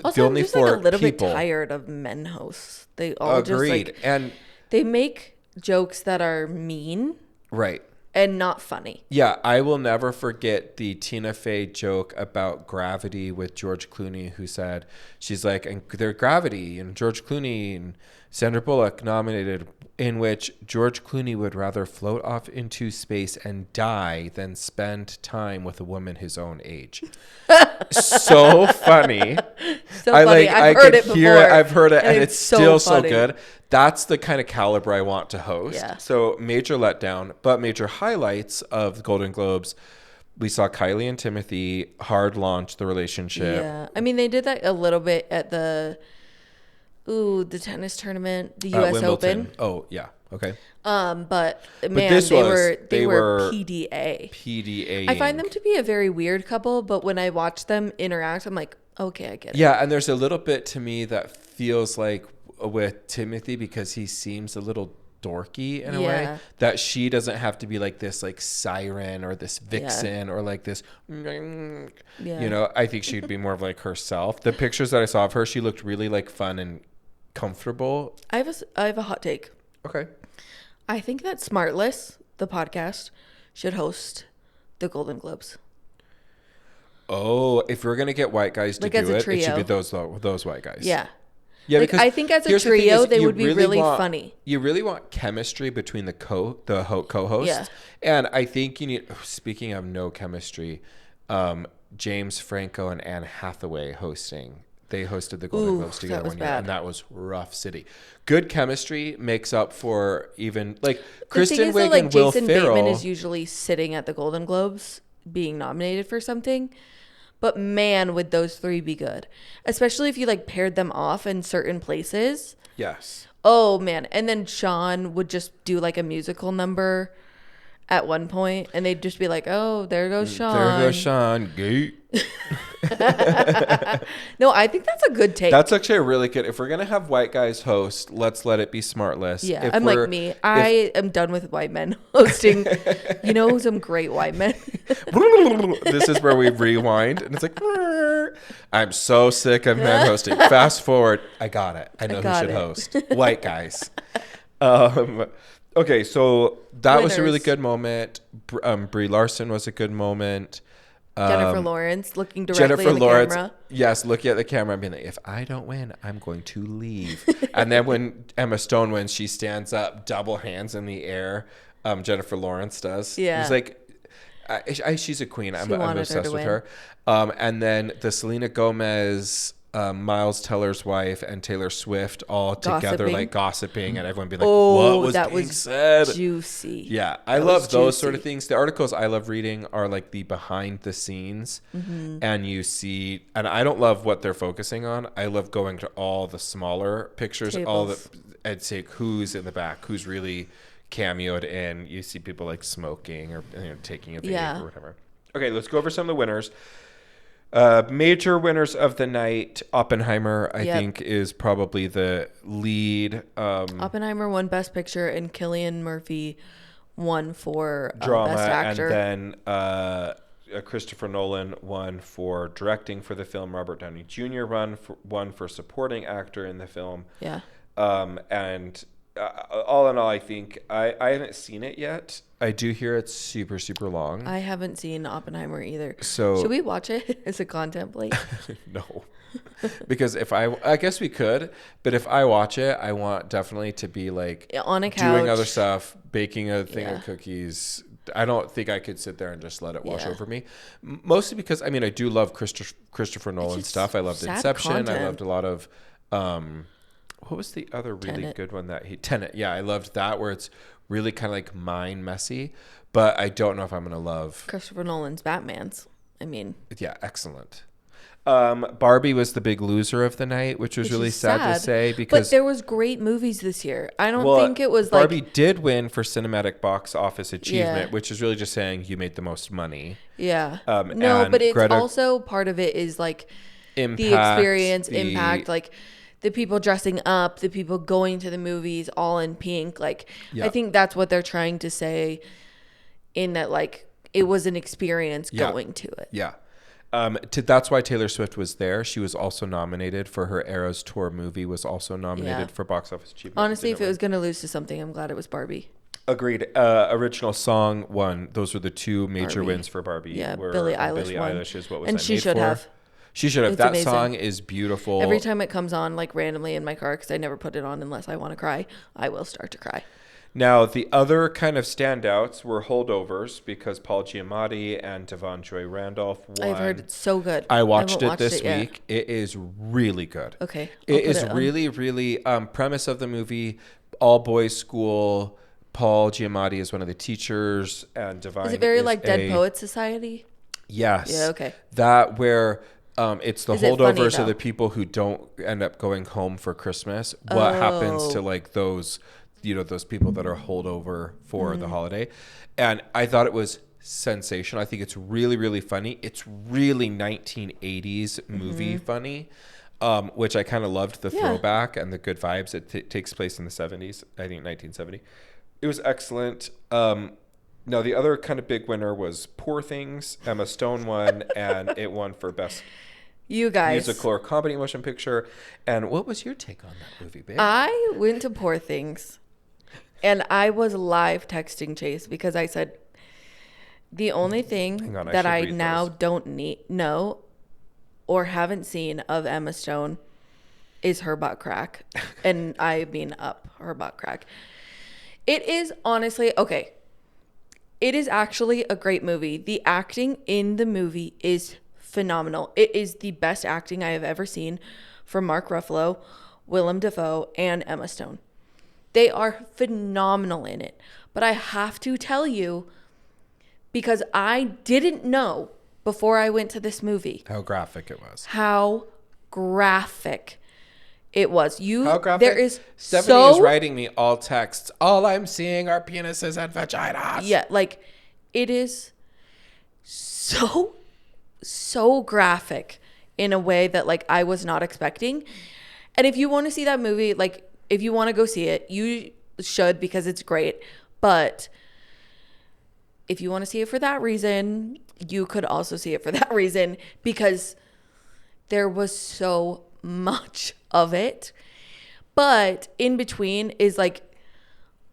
Also, the I'm only just 4 like a little people. bit tired of men hosts. They all Agreed, just like, and they make jokes that are mean right. and not funny. Yeah, I will never forget the Tina Fey joke about Gravity with George Clooney, who said, she's like, and they're Gravity and George Clooney and Sandra Bullock nominated in which George Clooney would rather float off into space and die than spend time with a woman his own age. So funny. So funny. I've heard it before. I've heard it, and it's still so funny. good. That's the kind of caliber I want to host. Yeah. So major letdown, but major highlights of the Golden Globes. We saw Kylie and Timothy hard launch the relationship. Yeah. I mean, they did that a little bit at the tennis tournament, the US Wimbledon. Open. Oh, yeah. Okay. But man, this they they were were PDA. PDA. I find them to be a very weird couple, but when I watch them interact, I'm like, okay, I get it. Yeah, and there's a little bit to me that feels like with Timothy, because he seems a little dorky in a way, that she doesn't have to be like this like siren or this vixen or like this you know. I think she'd be more of like herself. The pictures that I saw of her, she looked really like fun and comfortable. I have a hot take. Okay. I think that Smartless, the podcast, should host the Golden Globes. Oh, if we're gonna get white guys to Like do as a it, it should be trio. those white guys. Yeah. Yeah, Like, because I think as a here's the thing trio, is they you would be really want- funny. You really want chemistry between the co-hosts. Yeah. And I think you need, speaking of no chemistry, James Franco and Anne Hathaway hosting. They hosted the Golden Globes together one year, and that was rough city. Good chemistry makes up for even like Kristen Wiig and Will Jason Ferrell. Bateman is usually sitting at the Golden Globes being nominated for something. But man, would those three be good. Especially if you like paired them off in certain places. Yes. Oh man. And then Sean would just do like a musical number at one point, and they'd just be like, oh, there goes Sean. There goes Sean. Gate. No, I think that's a good take. That's actually a really good. If we're gonna have white guys host, let's let it be Smartless. Yeah, If I'm like me. I am done with white men hosting. You know some great white men? This is where we rewind, and it's like, I'm so sick of men hosting. Fast forward, I got it. I know who should host. White guys. Okay, so that was a really Winners. good moment. Brie Larson was a good moment. Jennifer Lawrence looking directly at the camera. Yes, looking at the camera and being like, if I don't win, I'm going to leave. And then when Emma Stone wins, she stands up, double hands in the air. Jennifer Lawrence does. Yeah. It's like, she's a queen. I'm wanted her obsessed to with win. her. And then the Selena Gomez, Miles Teller's wife, and Taylor Swift all together Gossiping. like gossiping, and everyone being like, Oh, what was that being was said? juicy. Yeah, I That love was those juicy. sort of things. The articles I love reading are like the behind the scenes, and you see, and I don't love what they're focusing on. I love going to all the smaller pictures, all the, Tables. I'd say who's in the back, who's really cameoed in. You see people like smoking or taking a vape or whatever. Okay, let's go over some of the winners. Major winners of the night. Oppenheimer, I think, is probably the lead. Oppenheimer won Best Picture, and Cillian Murphy won for Drama, Best Actor. and then Christopher Nolan won for directing for the film. Robert Downey Jr. won for supporting actor in the film. Yeah. And all in all, I think I haven't seen it yet. I do hear it's super, super long. I haven't seen Oppenheimer either. So should we watch it as a contemplate? No. Because I guess we could, but if I watch it, I want definitely to be like on a couch, doing other stuff, baking a thing of cookies. I don't think I could sit there and just let it wash over me. Mostly because, I mean, I do love Christopher Nolan stuff. I loved Inception. Content. I loved a lot of, what was the other really good one that Tenet. Yeah, I loved that, where it's really kind of like mind messy, but I don't know if I'm going to love Christopher Nolan's Batman's. I mean, yeah, excellent. Barbie was the big loser of the night, which was really sad to say, because but there was great movies this year. I don't think it was Barbie like did win for cinematic box office achievement, Yeah. which is really just saying you made the most money. Yeah. No, but it's Greta- also part of it is like Impact, the experience, impact, like the people dressing up, the people going to the movies all in pink. Like, I think that's what they're trying to say in that, like, it was an experience going to it. Yeah. That's why Taylor Swift was there. She was also nominated for her Eras Tour movie, was also nominated for box office achievement. Honestly, if it was going to lose to something, I'm glad it was Barbie. Agreed. Original song won. Those were the two major Barbie. wins for Barbie. Yeah, were, Billie Eilish Billie won. Eilish is What Was And I she Made should For? have. She should have. It's That amazing. song is beautiful. Every time it comes on, like randomly in my car, because I never put it on unless I want to cry, I will start to cry. Now, the other kind of standouts were holdovers because Paul Giamatti and Devon Joy Randolph won. I've heard it's so good. I watched haven't it this yet. week. It is really good. Okay. It is really, really, premise of the movie, all boys school. Paul Giamatti is one of the teachers and Devon Is it very is like Dead Poets Society? Yes. Yeah, okay. That where it's the Is it funny, holdovers though? of the people who don't end up going home for Christmas. What happens to like those, those people that are holdover for the holiday. And I thought it was sensational. I think it's really, really funny. It's really 1980s movie funny, which I kind of loved the throwback and the good vibes. It takes place in the 70s, I think 1970. It was excellent. Now, the other kind of big winner was Poor Things. Emma Stone won, and it won for Best You guys. Musical or Comedy Motion Picture. And what was your take on that movie, babe? I went to Poor Things, and I was live texting Chase because I said, the only thing that I now don't know or haven't seen of Emma Stone is her butt crack. And I mean up her butt crack. It is honestly, okay. It is actually a great movie. The acting in the movie is phenomenal. It is the best acting I have ever seen from Mark Ruffalo, Willem Dafoe, and Emma Stone. They are phenomenal in it. But I have to tell you, because I didn't know before I went to this movie How graphic it was. how graphic it was. How graphic? There is Stephanie is writing me all texts. All I'm seeing are penises and vaginas. Yeah, like it is so graphic in a way that like I was not expecting. And if you want to see that movie, like if you want to go see it, you should because it's great. But if you want to see it for that reason, you could also see it for that reason because there was so much of it. But in between is like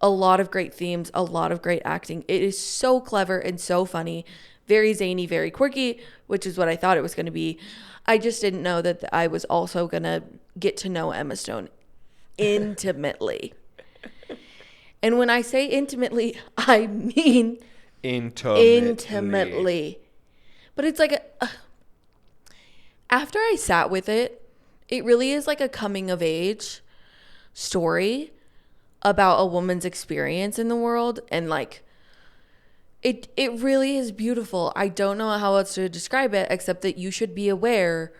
a lot of great themes, a lot of great acting. It is so clever and so funny, very zany, very quirky, which is what I thought it was going to be. I just didn't know that I was also going to get to know Emma Stone intimately. And when I say intimately, I mean intimately. But it's like after I sat with it, it really is like a coming of age story about a woman's experience in the world. And like, it really is beautiful. I don't know how else to describe it except that you should be aware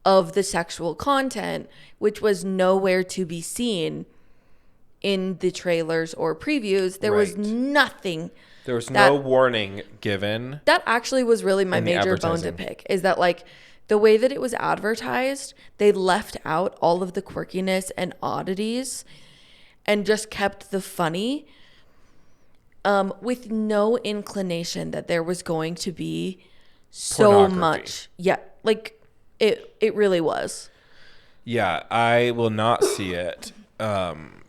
of the sexual content, which was nowhere to be seen in the trailers or previews. There was nothing. There was no warning given. That actually was really my major bone to pick, is that like the way that it was advertised, they left out all of the quirkiness and oddities and just kept the funny, with no inclination that there was going to be so much. Yeah, like it really was. Yeah, I will not see it.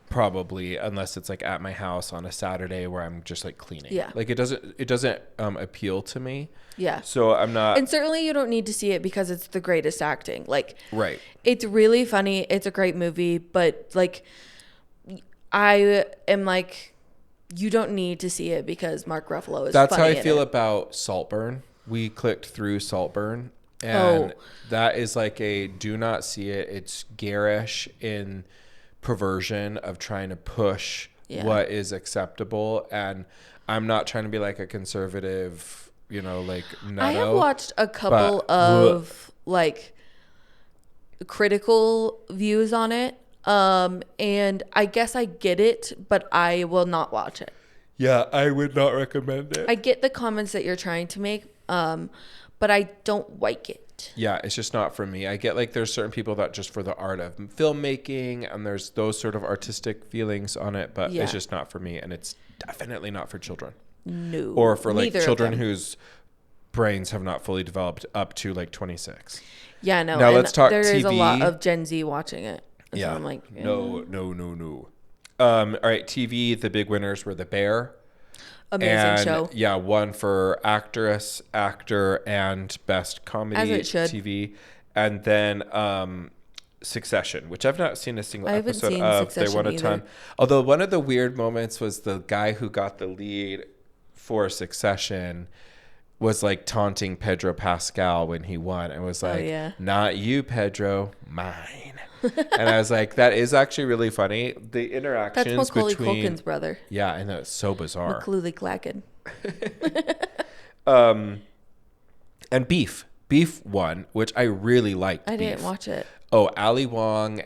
Probably unless it's like at my house on a Saturday where I'm just like cleaning. Yeah. Like it doesn't appeal to me. Yeah. So I'm not. And certainly you don't need to see it because it's the greatest acting. Like, right. It's really funny. It's a great movie, but like I am like, you don't need to see it because Mark Ruffalo is That's funny how I feel it. about Saltburn. We clicked through Saltburn and that is like a do not see it. It's garish in perversion of trying to push what is acceptable, and I'm not trying to be like a conservative, like nutto. I have watched a couple of like critical views on it, and I guess I get it, but I will not watch it. Yeah, I would not recommend it. I get the comments that you're trying to make, but I don't like it. Yeah, it's just not for me. I get like there's certain people that just for the art of filmmaking and there's those sort of artistic feelings on it, but it's just not for me, and it's definitely not for children. No. Or for like children whose brains have not fully developed up to like 26. Yeah, no. Now let's talk TV. There is a lot of Gen Z watching it. So yeah. I'm like, No. All right, TV, the big winners were The Bear. Amazing show. Yeah, won for actress, actor, and best comedy As it should. TV. And then Succession, which I've not seen a single episode seen of. They Succession won a either. ton. Although one of the weird moments was the guy who got the lead for Succession was like taunting Pedro Pascal when he won and was like, yeah. not you, Pedro, mine. And I was like, that is actually really funny. The interactions That's Macaulay between Culkin's brother. Yeah, I know, it's so bizarre. Macaulay Clacken. And Beef won, which I really liked. I didn't watch it. Oh, Ali Wong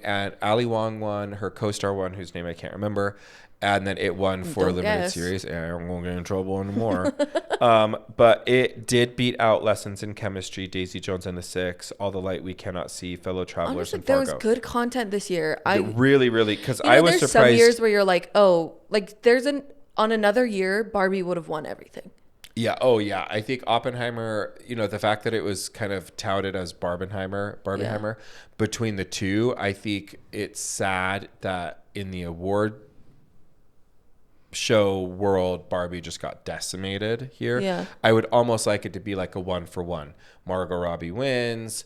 won. Her co-star won, whose name I can't remember. And then it won for Don't limited guess. series. I won't get in trouble anymore. But it did beat out Lessons in Chemistry, Daisy Jones and the Six, All the Light We Cannot See, Fellow Travelers, Honestly, and there Fargo. was good content this year. Really, because I was there's surprised. some years where you're like, oh, like on another year, Barbie would have won everything. Yeah. Oh, yeah. I think Oppenheimer, the fact that it was kind of touted as Barbenheimer, between the two, I think it's sad that in the award show world, Barbie just got decimated here. Yeah. I would almost like it to be like a 1-for-1. Margot Robbie wins.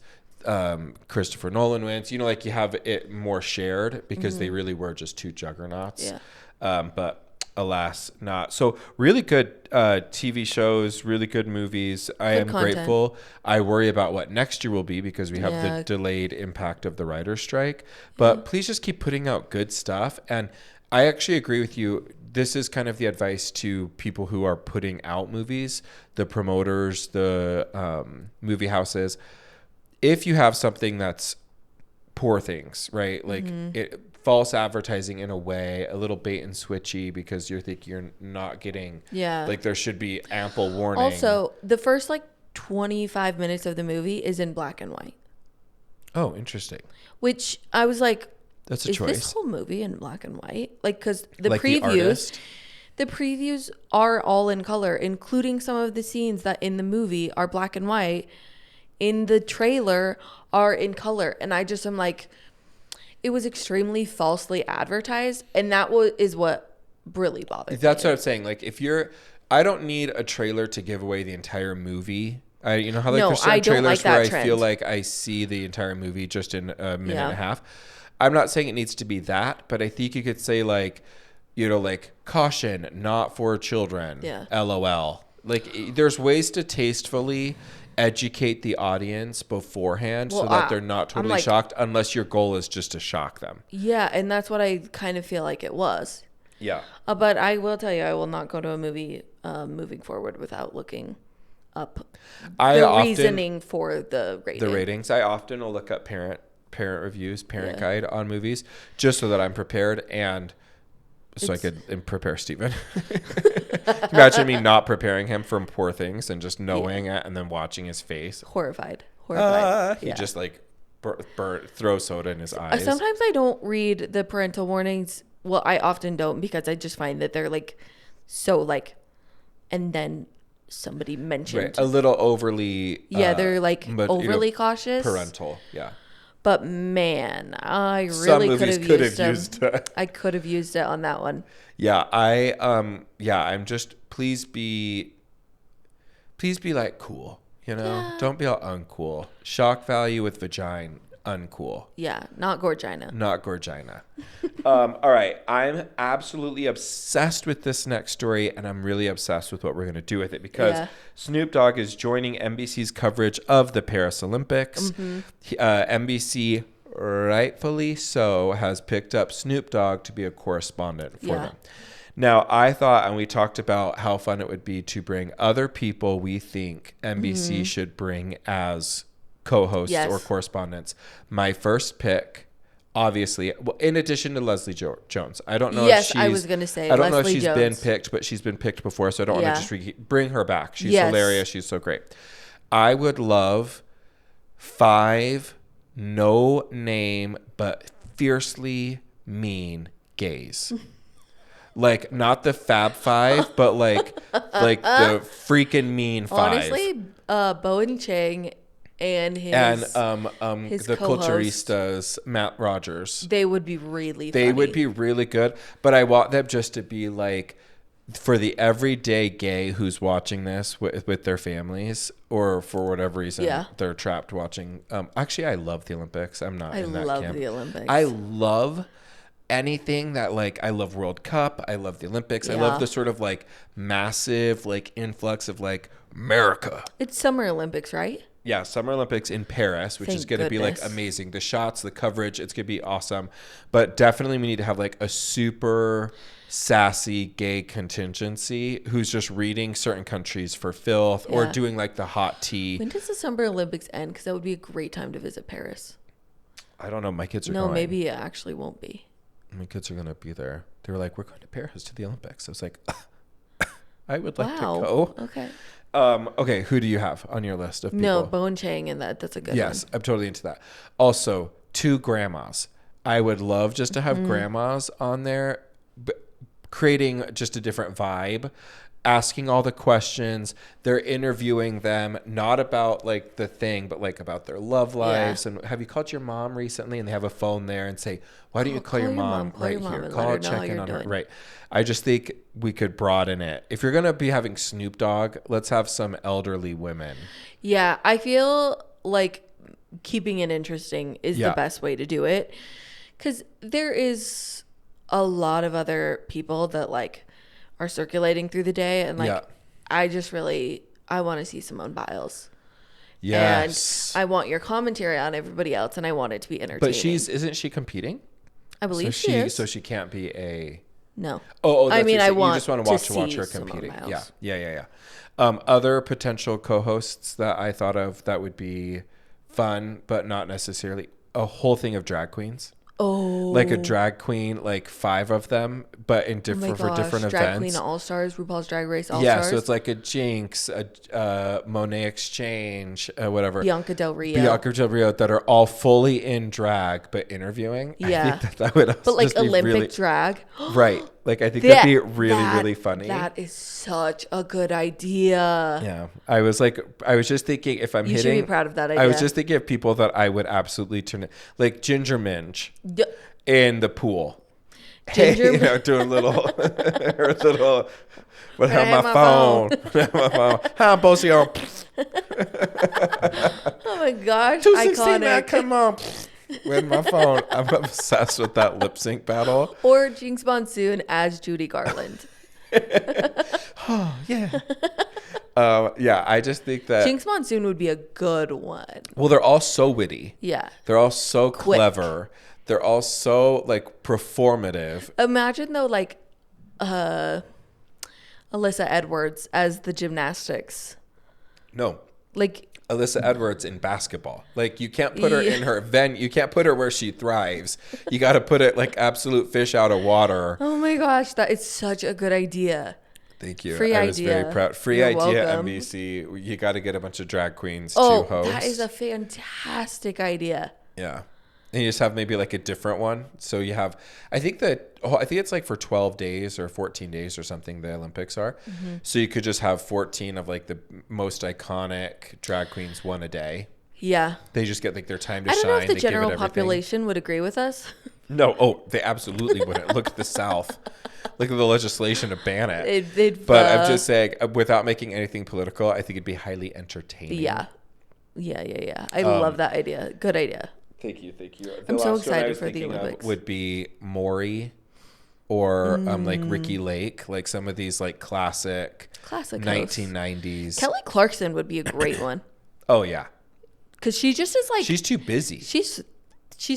Christopher Nolan wins. Like you have it more shared because they really were just two juggernauts. Yeah. But alas, not. So really good TV shows, really good movies. I am content. grateful. I worry about what next year will be because we have Yeah. the delayed impact of the writer's strike. But please just keep putting out good stuff. And I actually agree with you. This is kind of the advice to people who are putting out movies, the promoters, the movie houses. If you have something that's Poor Things, right? Like false advertising in a way, a little bait and switchy because you're not getting, like there should be ample warning. Also, the first 25 minutes of the movie is in black and white. Oh, interesting. Which I was like, That's a is choice. this whole movie in black and white? Because the Like the artist? the previews are all in color, including some of the scenes that in the movie are black and white. In the trailer are in color. And I just am like, it was extremely falsely advertised. And that is what really bothered me. That's what I'm saying. Like I don't need a trailer to give away the entire movie. How there's certain I don't trailers like that where trend. I feel like I see the entire movie just in a minute Yeah. and a half. I'm not saying it needs to be that, but I think you could say like caution, not for children. Yeah. LOL. Like there's ways to tastefully educate the audience beforehand so that they're not totally shocked unless your goal is just to shock them. Yeah, and that's what I kind of feel like it was. Yeah. But I will tell you, I will not go to a movie moving forward without looking up reasoning for the rating. The ratings. I often will look up parent reviews, parent guide on movies just so that I'm prepared and so I could prepare Steven. Imagine me not preparing him for Poor Things and just knowing it and then watching his face. Horrified. He just throw soda in his eyes. Sometimes I don't read the parental warnings. Well, I often don't because I just find that they're so and then somebody mentioned. Right. A little overly. They're overly cautious. Parental. Yeah. But man, I Some really movies could have used it. I could have used it on that one. Yeah, I'm just please be like cool, Yeah. Don't be all uncool. Shock value with vagina, uncool. Yeah, not Gorgina. Not Gorgina. All right, I'm absolutely obsessed with this next story, and I'm really obsessed with what we're going to do with it because Snoop Dogg is joining NBC's coverage of the Paris Olympics. NBC, rightfully so, has picked up Snoop Dogg to be a correspondent for them. Now, I thought, and we talked about how fun it would be to bring other people we think NBC should bring as co-hosts or correspondents. My first pick, obviously, in addition to Leslie Jones. I don't know if she's... I was going to say I don't know if Leslie she's Jones. been picked, but she's been picked before, so I don't want to just bring her back. She's hilarious. She's so great. I would love 5 no-name but fiercely mean gays. Not the Fab Five, but like the freaking mean 5. Honestly, Bowen Chang and his his the co-host, culturistas, Matt Rogers. They would be really funny. They would be really good, but I want them just to be like for the everyday gay who's watching this with their families, or for whatever reason they're trapped watching. Actually, I love the Olympics. I'm not in that camp. I love the Olympics. I love anything that, like, I love World Cup. I love the Olympics. I love the sort of like massive like influx of like America. It's Summer Olympics, right? Yeah, Summer Olympics in Paris, which is going to be like amazing. The shots, the coverage, it's going to be awesome. But definitely we need to have like a super sassy gay contingency who's just reading certain countries for filth or doing like the hot tea. When does the Summer Olympics end? Because that would be a great time to visit Paris. I don't know. My kids are going. No, maybe it actually won't be. My kids are going to be there. They were like, we're going to Paris to the Olympics. I was like, I would like to go. Okay. Okay, who do you have on your list of people? No, Bowen Chang, and that's a good one. Yes, I'm totally into that. Also, 2 grandmas. I would love just to have grandmas on there, creating just a different vibe, asking all the questions. They're interviewing them, not about like the thing, but like about their love lives. And have you called your mom recently? And they have a phone there and say, why don't you call your mom right here? Call, check in on her. Right. I just think we could broaden it. If you're going to be having Snoop Dogg, let's have some elderly women. Yeah, I feel like keeping it interesting is the best way to do it. Because there is a lot of other people that like are circulating through the day. And like, I want to see Simone Biles. Yes. And I want your commentary on everybody else, and I want it to be entertaining. But isn't she competing? I believe she is. So she can't be a... No. Oh, I mean, I want you just want to watch her competing. Yeah. Other potential co-hosts that I thought of that would be fun, but not necessarily a whole thing of drag queens. Oh, like a drag queen, like 5 of them, but in different for different drag events. Queen All Stars, RuPaul's Drag Race All Stars. Yeah, so it's like a Jinx, a Monet Exchange, whatever. Bianca Del Rio that are all fully in drag but interviewing. Yeah, I think that would also but like just be Olympic really, drag, right? Like I think that'd be really funny. That is such a good idea. Yeah, I was just thinking if I'm you hitting, should be proud of that idea. I was just thinking of people that I would absolutely turn it, like Ginger Minj in the pool. Ginger, doing her little. But have my phone. How both of y'all? Oh my gosh! 269, come on. With my phone. I'm obsessed with that lip sync battle. Or Jinx Monsoon as Judy Garland. Oh, yeah. I just think that Jinx Monsoon would be a good one. Well, they're all so witty. Yeah. They're all so clever. They're all so like performative. Imagine though, like Alyssa Edwards as the gymnastics. No. Like Alyssa Edwards in basketball. Like you can't put her in her event. You can't put her where she thrives. You got to put it like absolute fish out of water. Oh my gosh, that is such a good idea. Thank you. Free I was idea. very proud. Free You're idea, welcome. NBC. You got to get a bunch of drag queens to host. That is a fantastic idea. Yeah. And you just have maybe like a different one. So you have, I think it's like for 12 days or 14 days or something the Olympics are. Mm-hmm. So you could just have 14 of like the most iconic drag queens one a day. Yeah. They just get like their time to shine. I don't know if the general population would agree with us. No. Oh, they absolutely wouldn't. Look at the South. Look at the legislation to ban it. But I'm just saying, without making anything political, I think it'd be highly entertaining. Yeah. I love that idea. Good idea. Thank you. I'm so excited for the Olympics. Would be Maury or like Ricky Lake, like some of these like classic 1990s. Kelly Clarkson would be a great one. Oh yeah, because she just is like she's too busy. She's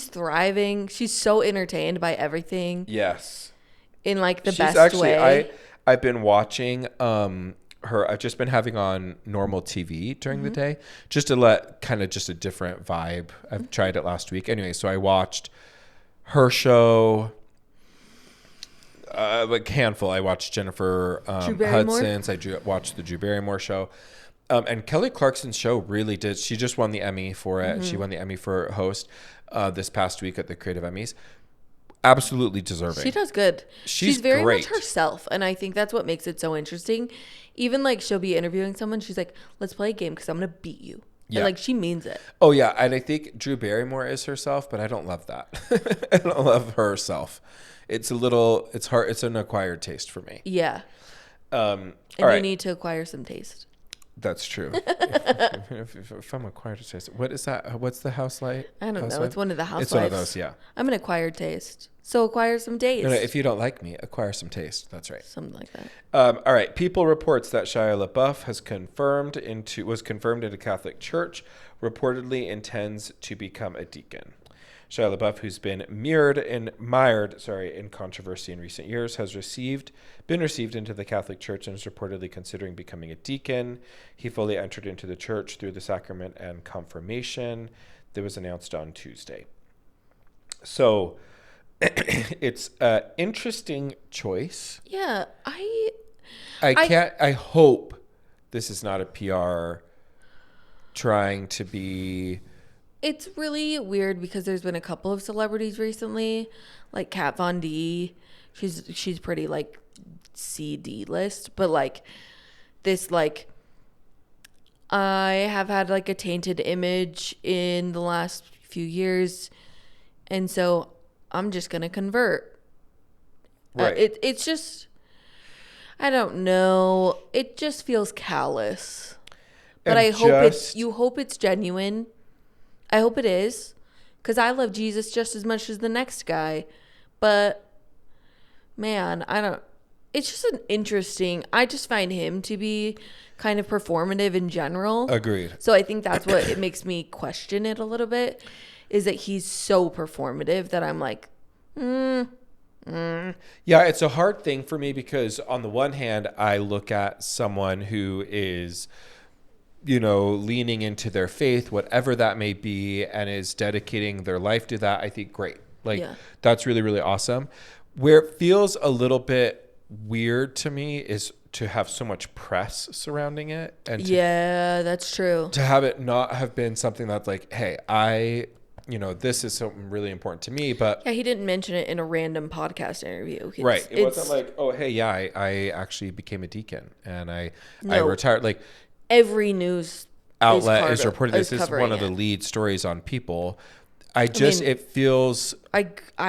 thriving. She's so entertained by everything. Yes, in like the best way. I've been watching her. I've just been having on normal TV during the day just to let kind of just a different vibe. I've tried it last week anyway, so I watched her show, like handful. I watched Jennifer Hudson's. I watched the Drew Barrymore show, and Kelly Clarkson's show really did. She just won the Emmy for it. She won the Emmy for host this past week at the Creative Emmys. Absolutely deserving. She does good. She's very great. much herself, and I think that's what makes it so interesting. Even like she'll be interviewing someone, she's like, "Let's play a game because I'm gonna beat you." Yeah. And, like, she means it. Oh, yeah. And I think Drew Barrymore is herself, but I don't love that. I don't love herself. It's it's hard. It's an acquired taste for me. Yeah. And And you need to acquire some taste. That's true. if I'm acquired taste, what is that? What's the house light? I don't know. Housewife? It's one of the housewives. It's one of those, yeah. I'm an acquired taste. So acquire some taste. No, if you don't like me, acquire some taste. That's right. Something like that. All right. People reports that Shia Leboeuf was confirmed into Catholic Church, reportedly intends to become a deacon. Shia Leboeuf, who's been mired in controversy in recent years, has been received into the Catholic Church and is reportedly considering becoming a deacon. He fully entered into the church through the sacrament and confirmation that was announced on Tuesday. So it's an interesting choice. Yeah, I hope this is not a PR trying to be. It's really weird because there's been a couple of celebrities recently, like Kat Von D. She's pretty like CD list, but like this like I have had like a tainted image in the last few years, and so I'm just gonna convert. Right. It's just I don't know. It just feels callous, but I hope you hope it's genuine. I hope it is, because I love Jesus just as much as the next guy. But, man, it's just I just find him to be kind of performative in general. Agreed. So I think that's what it makes me question it a little bit, is that he's so performative that I'm like, Yeah, it's a hard thing for me because on the one hand, I look at someone who is, leaning into their faith, whatever that may be, and is dedicating their life to that. I think great. That's really, really awesome. Where it feels a little bit weird to me is to have so much press surrounding it. And that's true. To have it not have been something that's like, hey, this is something really important to me, but yeah, he didn't mention it in a random podcast interview. Right. It wasn't like, oh, hey, yeah, I actually became a deacon and I retired. Like every news outlet is reporting this. This is one of the lead stories on People. It feels. I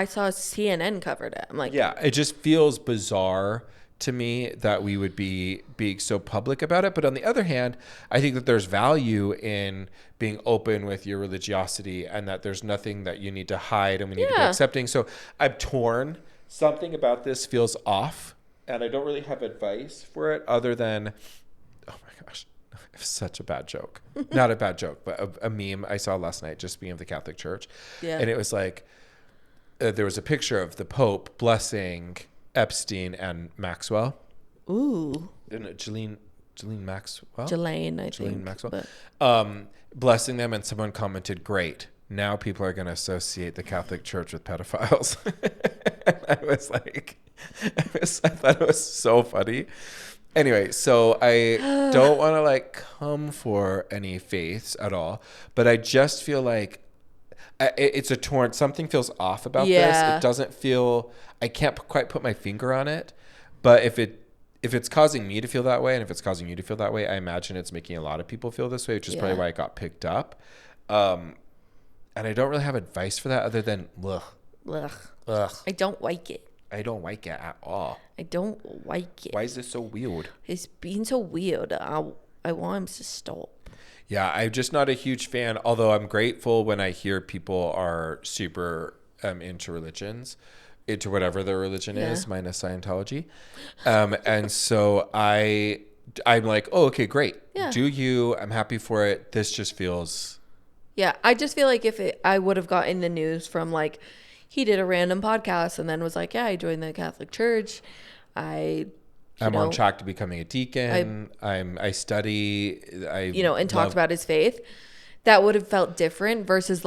saw CNN covered it. I'm like, yeah, it just feels bizarre to me that we would be being so public about it. But on the other hand, I think that there's value in being open with your religiosity and that there's nothing that you need to hide and we need to be accepting. So I'm torn. Something about this feels off and I don't really have advice for it other than, oh my gosh, such a bad joke. Not a bad joke, but a meme I saw last night, just being of the Catholic Church. Yeah. And it was like, there was a picture of the Pope blessing Epstein and Maxwell. Ooh. Ghislaine Maxwell? Ghislaine, I think. Ghislaine Maxwell. Blessing them, and someone commented, great. Now people are going to associate the Catholic Church with pedophiles. I was like, I thought it was so funny. Anyway, so I don't want to come for any faiths at all, but I just feel like it's a torn. Something feels off about this. It doesn't feel. I can't quite put my finger on it, but if it's causing me to feel that way, and if it's causing you to feel that way, I imagine it's making a lot of people feel this way, which is probably why it got picked up. And I don't really have advice for that other than ugh. I don't like it. I don't like it at all. I don't like it. Why is this so weird? It's being so weird. I want him to stop. Yeah, I'm just not a huge fan, although I'm grateful when I hear people are super into religions, into whatever their religion is, minus Scientology. And so I'm like, oh, okay, great. Yeah. Do you? I'm happy for it. This just feels... Yeah, I just feel like I would have gotten the news from he did a random podcast and then was like, yeah, I joined the Catholic Church. I'm on track to becoming a deacon. I study. And talked about his faith. That would have felt different versus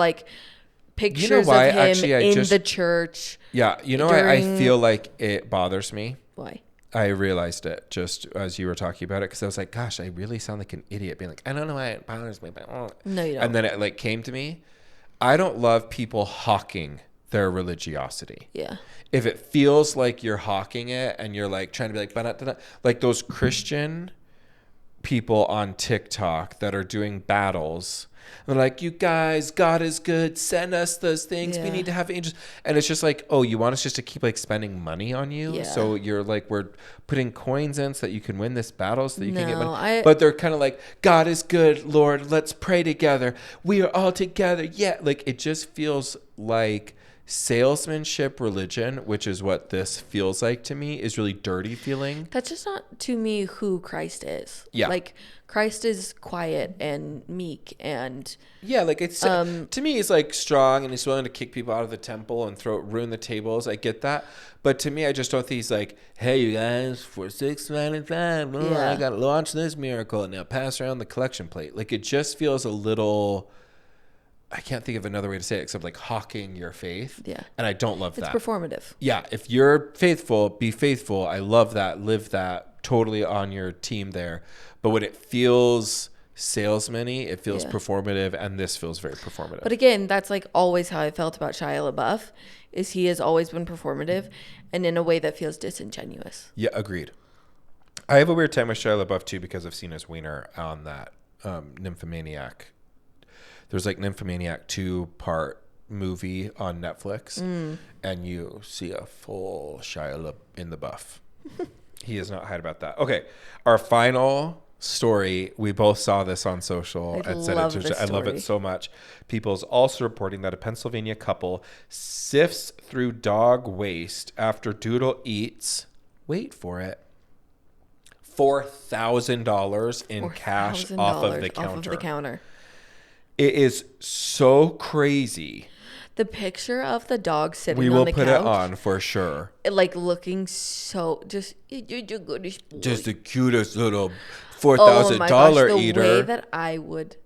pictures of him in the church. Yeah, I feel like it bothers me. Why? I realized it just as you were talking about it because I was like, gosh, I really sound like an idiot being like, I don't know why it bothers me, but no, you don't. And then it came to me. I don't love people hawking their religiosity. Yeah. If it feels like you're hawking it and you're trying to be like those Christian people on TikTok that are doing battles. They're like, you guys, God is good. Send us those things. We need to have angels. And it's just like, oh, you want us just to keep like spending money on you? Yeah. So you're like, we're putting coins in so that you can win this battle so that you can get money. I- But they're kind of like, God is good, Lord. Let's pray together. We are all together. Yeah. Like it just feels like salesmanship religion, which is what this feels like to me, is really dirty feeling. That's just not to me who Christ is. Yeah. Like Christ is quiet and meek and Yeah, like it's to me he's like strong and he's willing to kick people out of the temple and ruin the tables. I get that. But to me I just don't think he's like, hey you guys, for $6.95, I gotta launch this miracle and now pass around the collection plate. Like it just feels a little, I can't think of another way to say it except like hawking your faith. Yeah. And I don't love that. it's performative. Yeah, if you're faithful, be faithful. I love that. Live that. Totally on your team there. But when it feels salesman-y, it feels performative, and this feels very performative. But again, that's like always how I felt about Shia Leboeuf, is he has always been performative and in a way that feels disingenuous. Yeah, agreed. I have a weird time with Shia LaBeouf too because I've seen his wiener on that Nymphomaniac. There's like Nymphomaniac 2-part movie on Netflix, and you see a full Shia in the buff. He is not hide about that. Okay, our final story. We both saw this on social. I love it so much. People's also reporting that a Pennsylvania couple sifts through dog waste after Doodle eats. Wait for it. $4,000 in cash off of the counter. It is so crazy. The picture of the dog sitting We on will the put couch, it on for sure. like looking so just you're good as boy. Just the cutest little Oh my gosh, $4,000 the eater. way that I would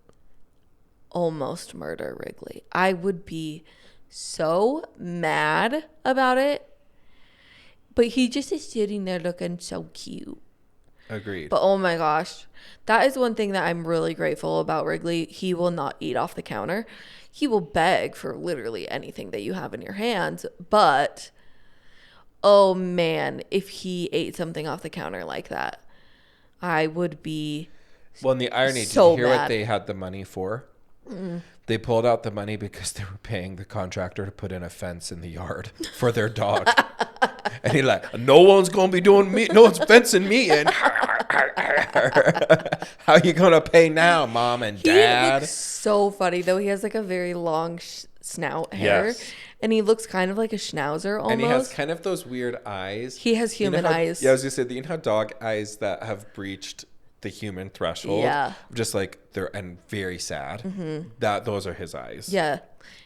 almost murder Wrigley. I would be so mad about it. But he just is sitting there looking so cute. Agreed. But oh my gosh, that is one thing that I'm really grateful about Wrigley. He will not eat off the counter. He will beg for literally anything that you have in your hands. But oh man, if he ate something off the counter like that, I would be Well, and the irony, so did you hear mad. what they had the money for? They pulled out the money because they were paying the contractor to put in a fence in the yard for their dog. And he's like, no one's going to be doing me. No one's fencing me in. How you going to pay now, mom and dad? He looks so funny, though. He has like a very long snout hair. Yes. And he looks kind of like a schnauzer almost. And he has kind of those weird eyes. He has human eyes. Yeah, I was going to say, you know how dog eyes that have breached the human threshold? Yeah. Just like, they're and very sad. Mm-hmm. Those are his eyes. Yeah.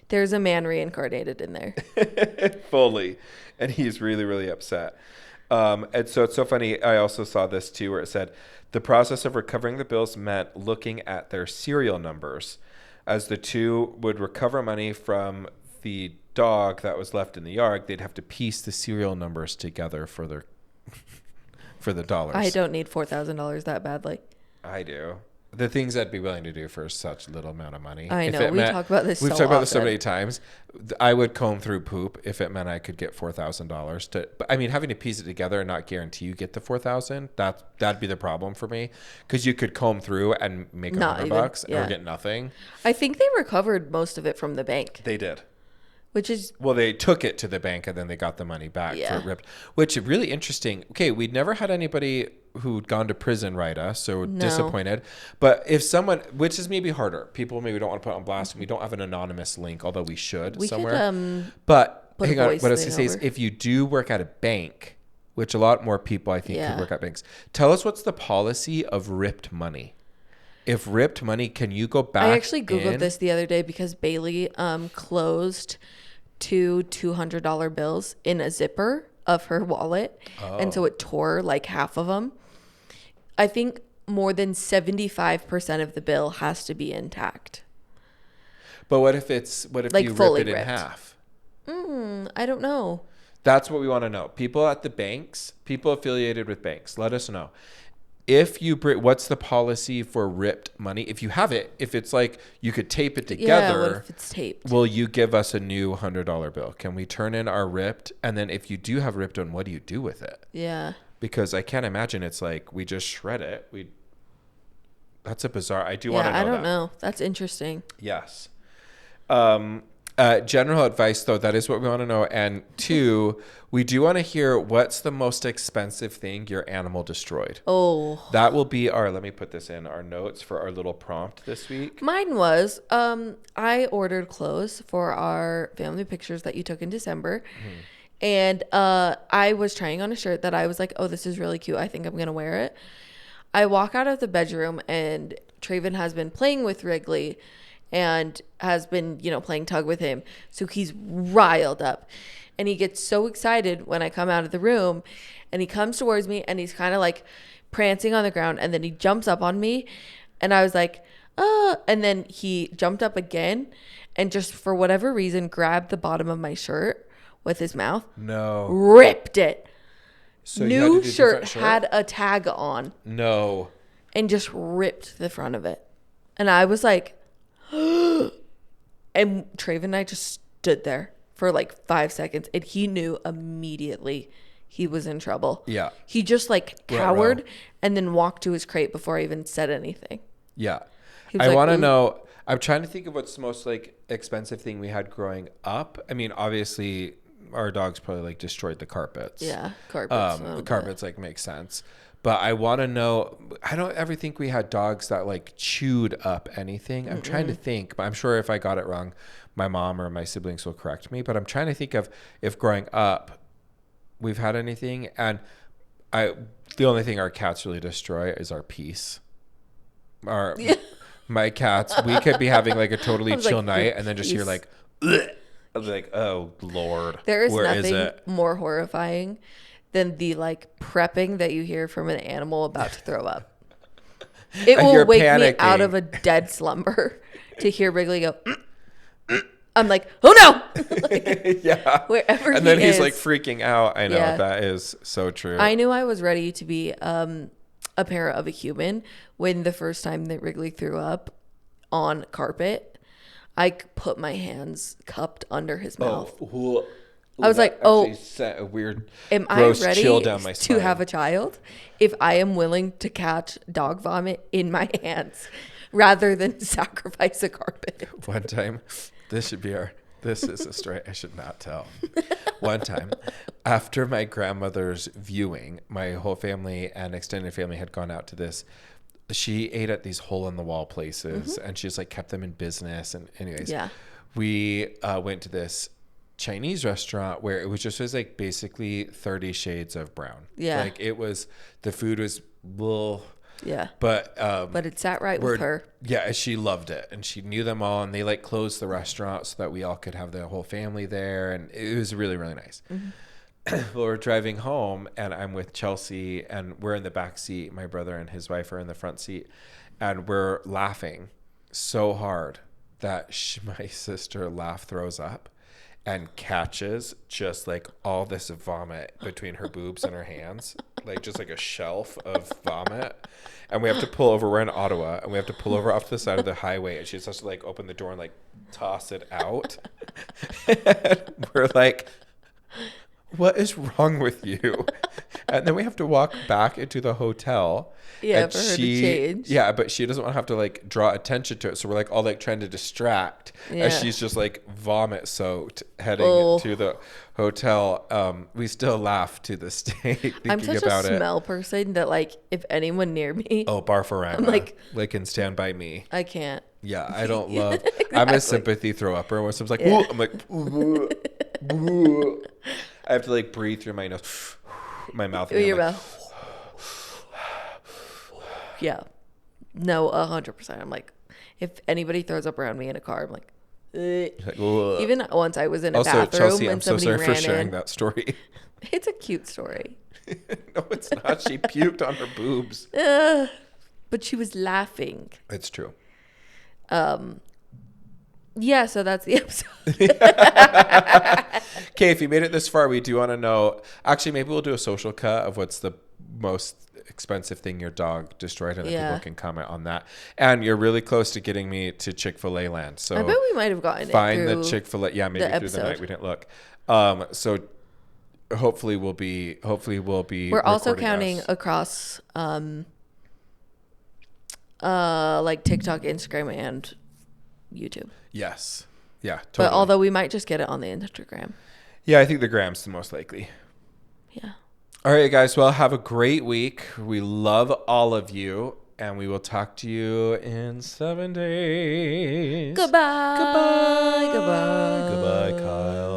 There's a man reincarnated in there. Fully. And he's really, really upset. And so it's so funny. I also saw this too, where it said the process of recovering the bills meant looking at their serial numbers, as the two would recover money from the dog that was left in the yard. They'd have to piece the serial numbers together for their for the dollars. I don't need $4,000 that badly. I do. The things I'd be willing to do for such little amount of money. I If know. it We meant- talk about this We've so talked about this so often. many times. I would comb through poop if it meant I could get $4,000 to. But I mean, having to piece it together and not guarantee you get the $4,000, that'd be the problem for me. Because you could comb through and make Not even, $100 yeah. or get nothing. I think they recovered most of it from the bank, They did. which is Well, they took it to the bank and then they got the money back for Yeah. it ripped. Which is really interesting. Okay, we'd never had anybody who'd gone to prison write us, so disappointed. But if someone, which is maybe harder, people maybe don't want to put on blast, and we don't have an anonymous link, although we should we somewhere. could But put a hang on, voice what I was thing going to say is over. if you do work at a bank, which a lot more people I think Yeah. could work at banks, tell us what's the policy of ripped money. If ripped money, can you go back I actually Googled in? this the other day because Bailey closed 2 $200 bills in a zipper of her wallet. And so it tore like half of them. I think more than 75% of the bill has to be intact. But what if Like you fully rip it in ripped. half? I don't know. That's what we want to know. People at the banks, people affiliated with banks, let us know. If you what's the policy for ripped money? If you have it, if it's like you could tape it Yeah, together, what if it's taped? will you give us a new $100 bill? Can we turn in our ripped? And then if you do have ripped one, what do you do with it? Yeah. Because I can't imagine it's like we just shred it. That's a bizarre. I do want to know I don't that. know. That's interesting. Yes. General advice, though, that is what we want to know. And 2, we do want to hear what's the most expensive thing your animal destroyed. Oh. That will be let me put this in our notes for our little prompt this week. Mine was, I ordered clothes for our family pictures that you took in December. Mm-hmm. And I was trying on a shirt that I was like, oh, this is really cute. I think I'm going to wear it. I walk out of the bedroom and Traven has been playing with Wrigley and has been, playing tug with him. So he's riled up. And he gets so excited when I come out of the room. And he comes towards me and he's kind of like prancing on the ground. And then he jumps up on me. And I was like, and then he jumped up again and just for whatever reason grabbed the bottom of my shirt with his mouth. No. Ripped it. So New shirt had a tag on. No. And just ripped the front of it. And I was like, and Traven and I just stood there for like 5 seconds. And he knew immediately he was in trouble. Yeah. He just like cowered and then walked to his crate before I even said anything. Yeah. I want to know, I'm trying to think of what's the most like expensive thing we had growing up. I mean, obviously our dogs probably like destroyed the carpets. Yeah. Carpets. The carpets like make sense. But I want to know, I don't ever think we had dogs that like chewed up anything. I'm trying to think, but I'm sure if I got it wrong, my mom or my siblings will correct me. But I'm trying to think of if growing up we've had anything. And the only thing our cats really destroy is our peace. My cats, we could be having like a totally chill night and then just hear like, ugh. I was like, oh Lord, there is nothing more horrifying than the like prepping that you hear from an animal about to throw up. It will wake me out of a dead slumber to hear Wrigley go. I'm like, oh no! Like, yeah. Wherever and then he's like freaking out. I know that is so true. I knew I was ready to be a parent of a human when the first time that Wrigley threw up on carpet. I put my hands cupped under his mouth. Ooh, I was like, "Oh, sent a weird, am gross I ready chill down my spine. to have a child? If I am willing to catch dog vomit in my hands, rather than sacrifice a carpet." One time, this is a story I should not tell. One time, after my grandmother's viewing, my whole family and extended family had gone out to this. She ate at these hole-in-the-wall places, and she's like kept them in business. And anyways, we went to this Chinese restaurant where it was like basically 30 shades of brown. Yeah, like the food was but it sat right with her. Yeah, she loved it, and she knew them all, and they like closed the restaurant so that we all could have the whole family there, and it was really, really nice. Well, we're driving home and I'm with Chelsea and we're in the back seat. My brother and his wife are in the front seat and we're laughing so hard that my sister throws up and catches just like all this vomit between her boobs and her hands, like just like a shelf of vomit. And we have to pull over. We're in Ottawa and we have to pull over off to the side of the highway, and she has to like open the door and like toss it out. And we're like, what is wrong with you? And then we have to walk back into the hotel. Yeah, for her to change. Yeah, but she doesn't want to have to like draw attention to it. So we're like all like trying to distract as she's just like vomit soaked heading to the hotel. We still laugh to this day thinking I'm such about a smell person that like if anyone near me. Oh, Barfarama. I'm like can stand by me. I can't. Yeah, I don't love. Exactly. I'm a sympathy throw upper. When someone's like, yeah. I'm like, I have to like breathe through my nose, my mouth. Your mouth. Yeah. No, 100%. I'm like, if anybody throws up around me in a car, I'm like, even once I was in a bathroom Chelsea, and I'm so somebody sorry for sharing that story. It's a cute story. No, it's not. She puked on her boobs. But she was laughing. It's true. Yeah, so that's the episode. Okay, if you made it this far, we do want to know. Actually, maybe we'll do a social cut of what's the most expensive thing your dog destroyed, and then people can comment on that. And you're really close to getting me to Chick-fil-A land. So I bet we might have gotten find it through the Chick-fil-A. Yeah, maybe through the night we didn't look. So hopefully we'll be. We're also counting across like TikTok, Instagram, and YouTube. Yes. Yeah, totally. But although we might just get it on the Instagram. Yeah, I think the gram's the most likely. Yeah. All right, guys. Well, have a great week. We love all of you, and we will talk to you in 7 days. Goodbye. Goodbye. Goodbye. Goodbye, Kyle.